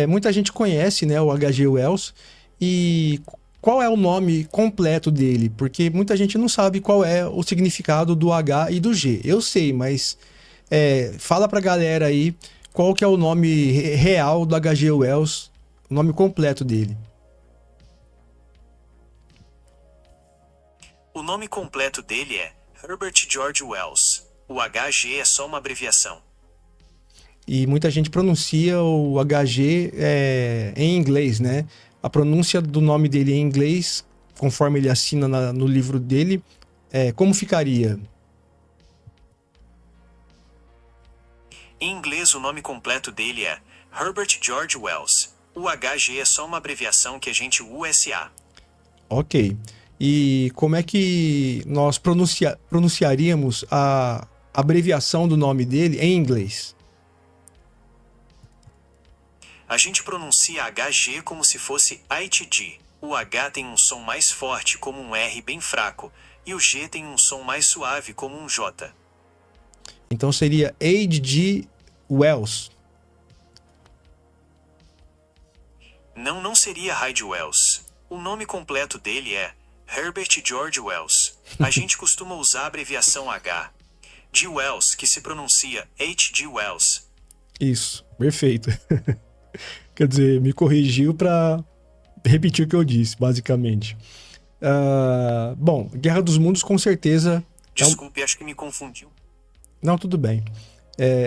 muita gente conhece, né, o H.G. Wells, e qual é o nome completo dele? Porque muita gente não sabe qual é o significado do H e do G. Eu sei, mas fala pra galera aí qual que é o nome real do H.G. Wells, o nome completo dele. O nome completo dele é Herbert George Wells. O HG é só uma abreviação. E muita gente pronuncia o HG em inglês, né? A pronúncia do nome dele em inglês, conforme ele assina no livro dele, como ficaria? Em inglês, o nome completo dele é Herbert George Wells. O HG é só uma abreviação que a gente USA. Ok. E como é que nós pronunciaríamos a abreviação do nome dele em inglês? A gente pronuncia HG como se fosse ITG. O H tem um som mais forte, como um R bem fraco, e o G tem um som mais suave, como um J. Então seria H.G. Wells. Não seria Hyde Wells. O nome completo dele é Herbert George Wells. A gente costuma usar a abreviação H. G. Wells, que se pronuncia H.G. Wells. Isso, perfeito. Quer dizer, me corrigiu para repetir o que eu disse, basicamente. Bom, Guerra dos Mundos com certeza... Desculpe, acho que me confundiu. Não, tudo bem.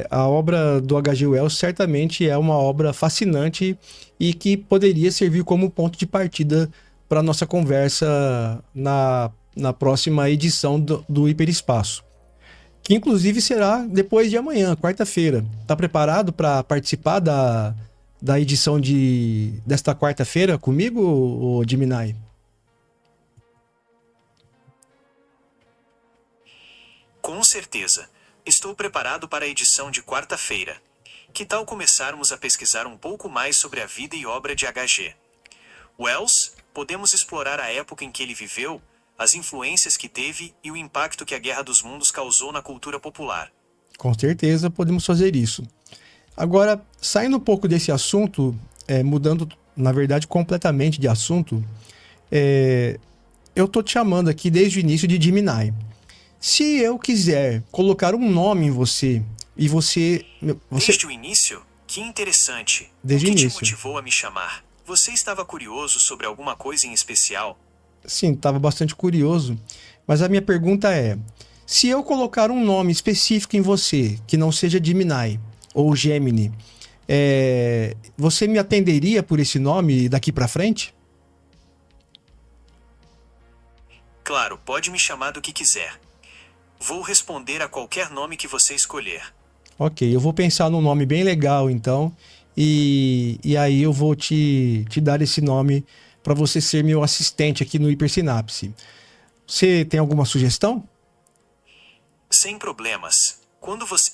A obra do H.G. Wells certamente é uma obra fascinante e que poderia servir como ponto de partida para a nossa conversa na próxima edição do Hiperespaço, que inclusive será depois de amanhã, quarta-feira. Está preparado para participar da edição desta quarta-feira comigo, ô Gemini? Com certeza. Estou preparado para a edição de quarta-feira. Que tal começarmos a pesquisar um pouco mais sobre a vida e obra de HG Wells? Podemos explorar a época em que ele viveu, as influências que teve e o impacto que a Guerra dos Mundos causou na cultura popular. Com certeza podemos fazer isso. Agora, saindo um pouco desse assunto, mudando, na verdade, completamente de assunto, eu tô te chamando aqui desde o início de Gemini. Se eu quiser colocar um nome em você e você Desde o início? Que interessante. Desde O o que te início. motivou a me chamar? Você estava curioso sobre alguma coisa em especial? Sim, estava bastante curioso, mas a minha pergunta é: se eu colocar um nome específico em você, que não seja Gemini ou Gemini, você me atenderia por esse nome daqui pra frente? Claro, pode me chamar do que quiser. Vou responder a qualquer nome que você escolher. Ok, eu vou pensar num nome bem legal então, e aí eu vou te dar esse nome para você ser meu assistente aqui no Hipersinapse. Você tem alguma sugestão? Sem problemas. Quando você.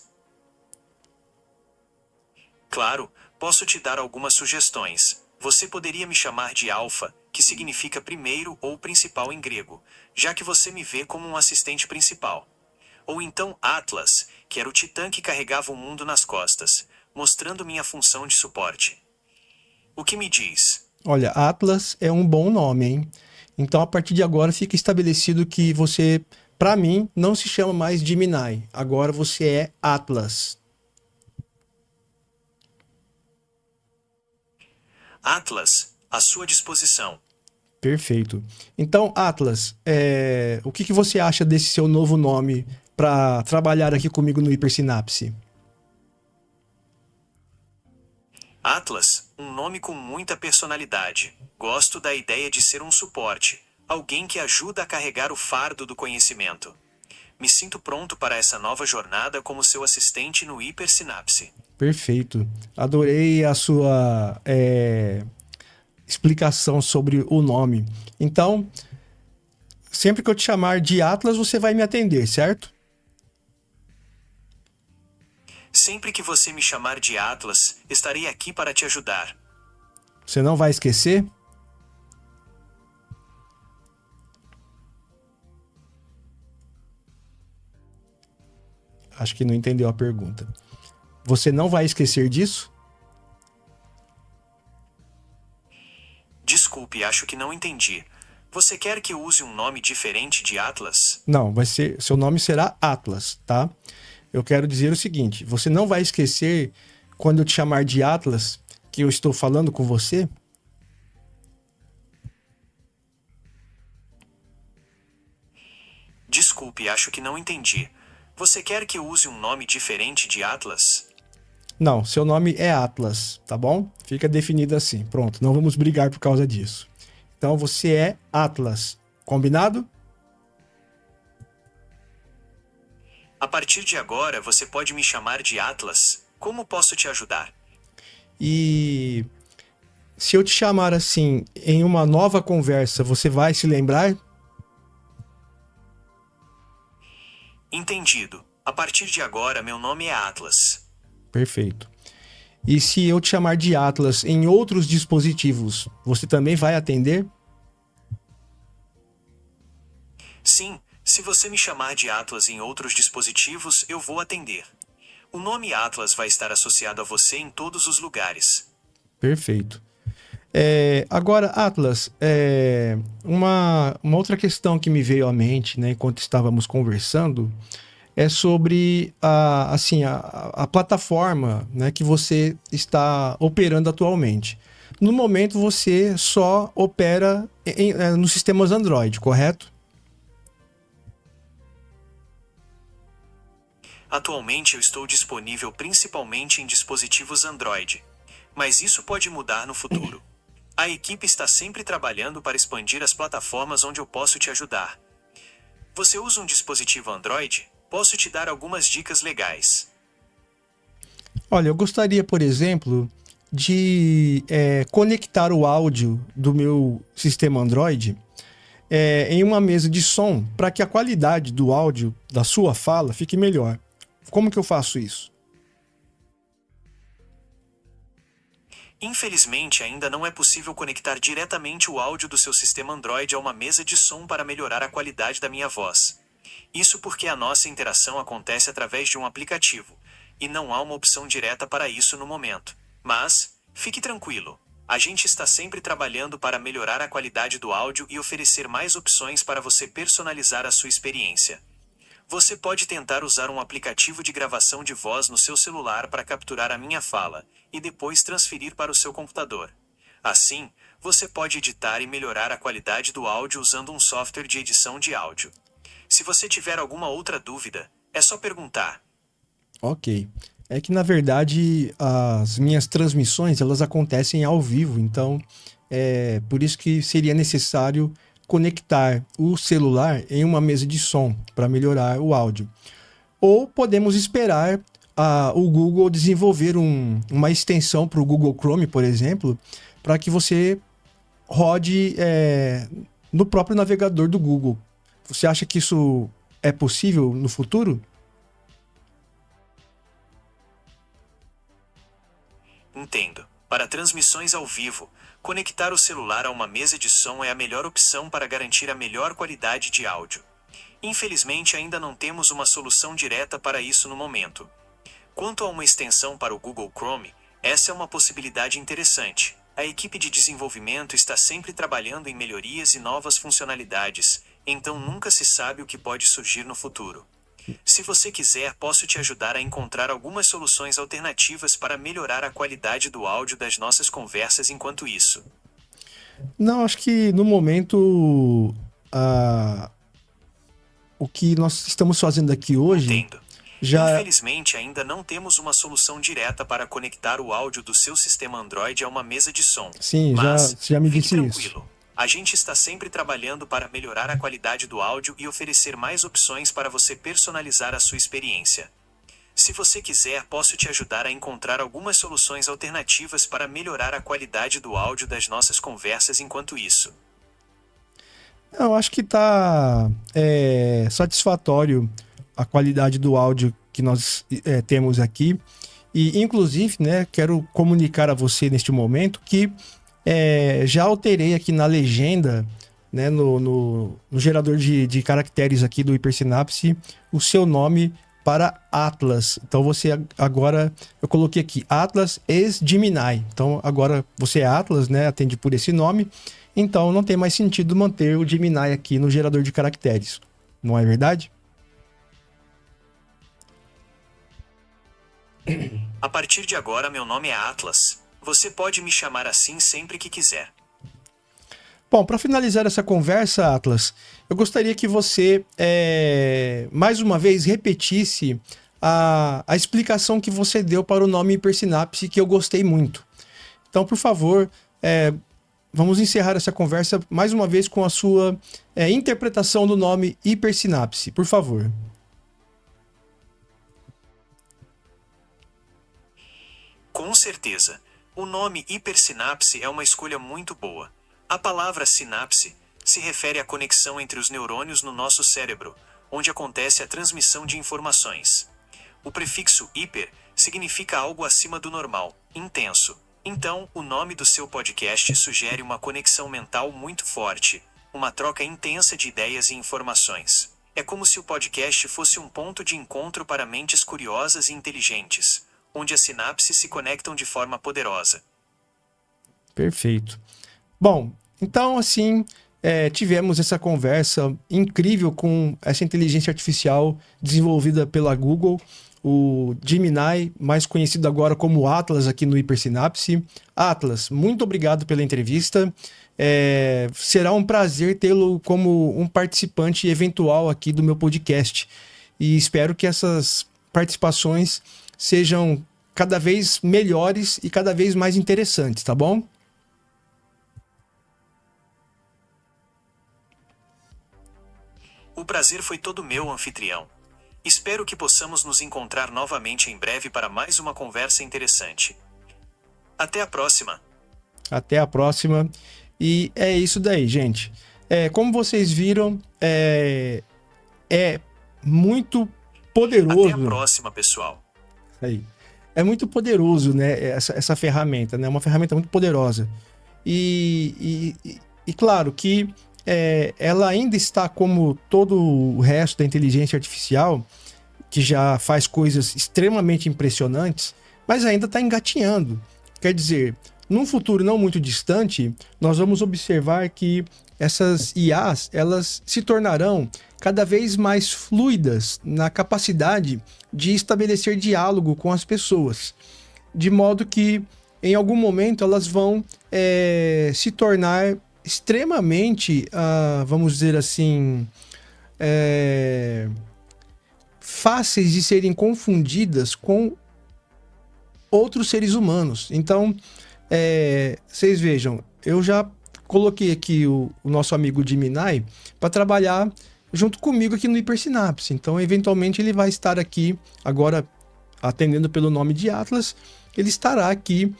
Claro, posso te dar algumas sugestões. Você poderia me chamar de Alfa, que significa primeiro ou principal em grego, já que você me vê como um assistente principal. Ou então Atlas, que era o titã que carregava o mundo nas costas, mostrando minha função de suporte. O que me diz? Olha, Atlas é um bom nome, hein? Então, a partir de agora, fica estabelecido que você, para mim, não se chama mais Gemini. Agora você é Atlas. Atlas, à sua disposição. Perfeito. Então, Atlas, o que você acha desse seu novo nome para trabalhar aqui comigo no Hipersinapse? Atlas, um nome com muita personalidade. Gosto da ideia de ser um suporte, alguém que ajuda a carregar o fardo do conhecimento. Me sinto pronto para essa nova jornada como seu assistente no Hipersinapse. Perfeito. Adorei a sua explicação sobre o nome. Então, sempre que eu te chamar de Atlas, você vai me atender, certo? Sempre que você me chamar de Atlas, estarei aqui para te ajudar. Você não vai esquecer? Acho que não entendeu a pergunta. Você não vai esquecer disso? Desculpe, acho que não entendi. Você quer que eu use um nome diferente de Atlas? Não, seu nome será Atlas, tá? Eu quero dizer o seguinte, você não vai esquecer quando eu te chamar de Atlas que eu estou falando com você? Desculpe, acho que não entendi. Você quer que eu use um nome diferente de Atlas? Não, seu nome é Atlas, tá bom? Fica definido assim. Pronto, não vamos brigar por causa disso. Então você é Atlas, combinado? A partir de agora, você pode me chamar de Atlas. Como posso te ajudar? E se eu te chamar assim em uma nova conversa, você vai se lembrar? Entendido. A partir de agora, meu nome é Atlas. Perfeito. E se eu te chamar de Atlas em outros dispositivos, você também vai atender? Sim, se você me chamar de Atlas em outros dispositivos, eu vou atender. O nome Atlas vai estar associado a você em todos os lugares. Perfeito. Agora, Atlas, uma outra questão que me veio à mente, né, enquanto estávamos conversando, é sobre a plataforma, né, que você está operando atualmente. No momento, você só opera nos sistemas Android, correto? Atualmente eu estou disponível principalmente em dispositivos Android, mas isso pode mudar no futuro. A equipe está sempre trabalhando para expandir as plataformas onde eu posso te ajudar. Você usa um dispositivo Android? Posso te dar algumas dicas legais. Olha, eu gostaria, por exemplo, de conectar o áudio do meu sistema Android em uma mesa de som para que a qualidade do áudio da sua fala fique melhor. Como que eu faço isso? Infelizmente, ainda não é possível conectar diretamente o áudio do seu sistema Android a uma mesa de som para melhorar a qualidade da minha voz. Isso porque a nossa interação acontece através de um aplicativo, e não há uma opção direta para isso no momento. Mas, fique tranquilo, A gente está sempre trabalhando para melhorar a qualidade do áudio e oferecer mais opções para você personalizar a sua experiência. Você pode tentar usar um aplicativo de gravação de voz no seu celular para capturar a minha fala, e depois transferir para o seu computador. Assim, você pode editar e melhorar a qualidade do áudio usando um software de edição de áudio. Se você tiver alguma outra dúvida, é só perguntar. Ok. É que, na verdade, as minhas transmissões, elas acontecem ao vivo, então é por isso que seria necessário conectar o celular em uma mesa de som para melhorar o áudio. Ou podemos esperar o Google desenvolver uma extensão para o Google Chrome, por exemplo, para que você rode no próprio navegador do Google. Você acha que isso é possível no futuro? Entendo. Para transmissões ao vivo, conectar o celular a uma mesa de som é a melhor opção para garantir a melhor qualidade de áudio. Infelizmente, ainda não temos uma solução direta para isso no momento. Quanto a uma extensão para o Google Chrome, essa é uma possibilidade interessante. A equipe de desenvolvimento está sempre trabalhando em melhorias e novas funcionalidades, então nunca se sabe o que pode surgir no futuro. Se você quiser, posso te ajudar a encontrar algumas soluções alternativas para melhorar a qualidade do áudio das nossas conversas enquanto isso. Não, acho que no momento o que nós estamos fazendo aqui hoje Entendo. Infelizmente, ainda não temos uma solução direta para conectar o áudio do seu sistema Android a uma mesa de som. Sim, Mas, já me fique disse tranquilo. isso. A gente está sempre trabalhando para melhorar a qualidade do áudio e oferecer mais opções para você personalizar a sua experiência. Se você quiser, posso te ajudar a encontrar algumas soluções alternativas para melhorar a qualidade do áudio das nossas conversas enquanto isso. Eu acho que está satisfatório a qualidade do áudio que nós temos aqui. E, inclusive, né, quero comunicar a você neste momento que já alterei aqui na legenda, né, no gerador de caracteres aqui do Hypersynapse, o seu nome para Atlas. Então você agora, eu coloquei aqui Atlas ex Gemini. Então agora você é Atlas, né, atende por esse nome. Então não tem mais sentido manter o Gemini aqui no gerador de caracteres. Não é verdade? A partir de agora, meu nome é Atlas. Você pode me chamar assim sempre que quiser. Bom, para finalizar essa conversa, Atlas, eu gostaria que você, mais uma vez, repetisse a explicação que você deu para o nome Hypersynapse, que eu gostei muito. Então, por favor, vamos encerrar essa conversa mais uma vez com a sua interpretação do nome Hypersynapse, por favor. Com certeza. O nome hipersinapse é uma escolha muito boa. A palavra sinapse se refere à conexão entre os neurônios no nosso cérebro, onde acontece a transmissão de informações. O prefixo hiper significa algo acima do normal, intenso. Então, o nome do seu podcast sugere uma conexão mental muito forte, uma troca intensa de ideias e informações. É como se o podcast fosse um ponto de encontro para mentes curiosas e inteligentes, onde as sinapses se conectam de forma poderosa. Perfeito. Bom, então assim, tivemos essa conversa incrível com essa inteligência artificial desenvolvida pela Google, o Gemini, mais conhecido agora como Atlas aqui no Hypersynapse. Atlas, muito obrigado pela entrevista. Será um prazer tê-lo como um participante eventual aqui do meu podcast. E espero que essas participações sejam cada vez melhores e cada vez mais interessantes, tá bom? O prazer foi todo meu, anfitrião. Espero que possamos nos encontrar novamente em breve para mais uma conversa interessante. Até a próxima. Até a próxima. E é isso daí, gente. Como vocês viram, é muito poderoso. Até a próxima, pessoal. Aí. É muito poderoso, né, essa ferramenta, né? Uma ferramenta muito poderosa. E claro que ela ainda está, como todo o resto da inteligência artificial, que já faz coisas extremamente impressionantes, mas ainda está engatinhando. Quer dizer, num futuro não muito distante, nós vamos observar que essas IAs, elas se tornarão cada vez mais fluidas na capacidade de estabelecer diálogo com as pessoas, de modo que em algum momento elas vão se tornar extremamente, vamos dizer assim, fáceis de serem confundidas com outros seres humanos. Então, vocês vejam, eu já coloquei aqui o nosso amigo Gemini para trabalhar junto comigo aqui no Hipersinapse. Então, eventualmente, ele vai estar aqui, agora atendendo pelo nome de Atlas, ele estará aqui,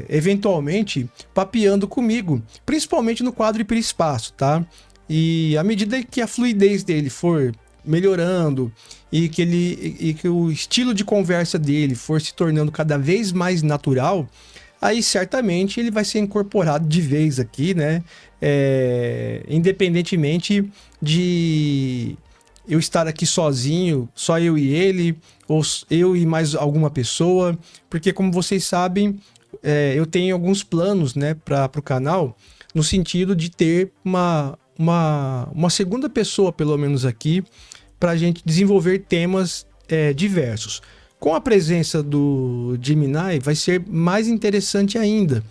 eventualmente, papeando comigo, principalmente no quadro hiperespaço, tá? E à medida que a fluidez dele for melhorando e que o estilo de conversa dele for se tornando cada vez mais natural, aí certamente ele vai ser incorporado de vez aqui, né? Independentemente de eu estar aqui sozinho, só eu e ele, ou eu e mais alguma pessoa, porque como vocês sabem, eu tenho alguns planos, né, para o canal, no sentido de ter uma segunda pessoa, pelo menos aqui, para a gente desenvolver temas diversos. Com a presença do Gemini, vai ser mais interessante ainda,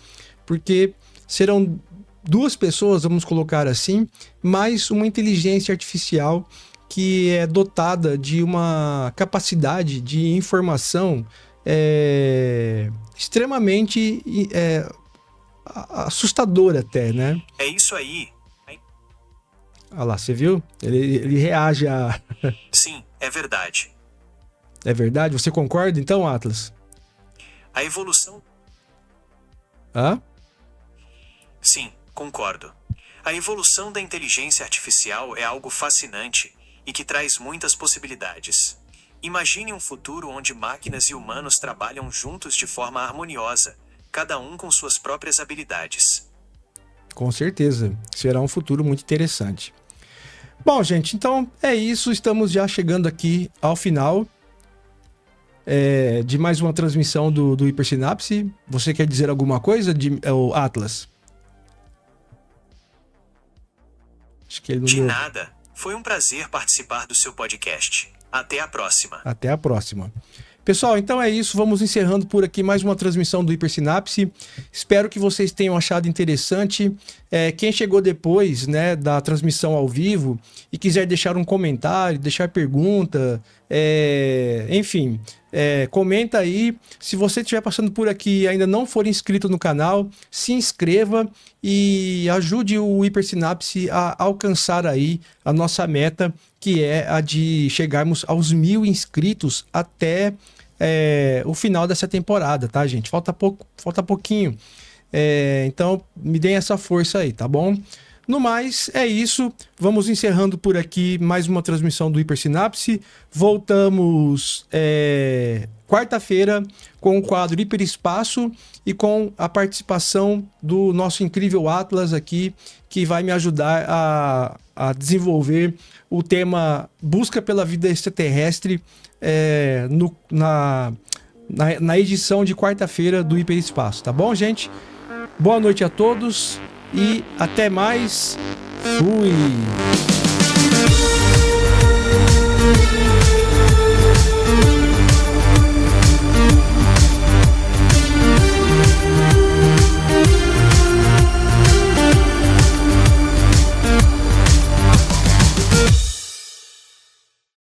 porque serão duas pessoas, vamos colocar assim, mais uma inteligência artificial que é dotada de uma capacidade de informação extremamente assustadora até, né? É isso aí. Olha lá, você viu? Ele reage a... Sim, é verdade. É verdade? Você concorda então, Atlas? A evolução... Hã? Sim, concordo. A evolução da inteligência artificial é algo fascinante e que traz muitas possibilidades. Imagine um futuro onde máquinas e humanos trabalham juntos de forma harmoniosa, cada um com suas próprias habilidades. Com certeza, será um futuro muito interessante. Bom, gente, então é isso. Estamos já chegando aqui ao final de mais uma transmissão do Hipersinapse. Você quer dizer alguma coisa, Atlas? Acho que ele não De nada. Foi um prazer participar do seu podcast. Até a próxima. Até a próxima. Pessoal, então é isso. Vamos encerrando por aqui mais uma transmissão do Hipersinapse. Espero que vocês tenham achado interessante. Quem chegou depois, né, da transmissão ao vivo e quiser deixar um comentário, deixar pergunta, enfim, comenta aí. Se você estiver passando por aqui e ainda não for inscrito no canal, se inscreva e ajude o Hipersinapse a alcançar aí a nossa meta, que é a de chegarmos aos 1000 inscritos até o final dessa temporada, tá, gente? Falta pouquinho. Então, me deem essa força aí, tá bom? No mais, é isso. Vamos encerrando por aqui mais uma transmissão do Hipersinapse. Voltamos quarta-feira com o quadro Hiperespaço e com a participação do nosso incrível Atlas aqui, que vai me ajudar a desenvolver o tema Busca pela Vida Extraterrestre na edição de quarta-feira do Hiperespaço. Tá bom, gente? Boa noite a todos e até mais. Fui!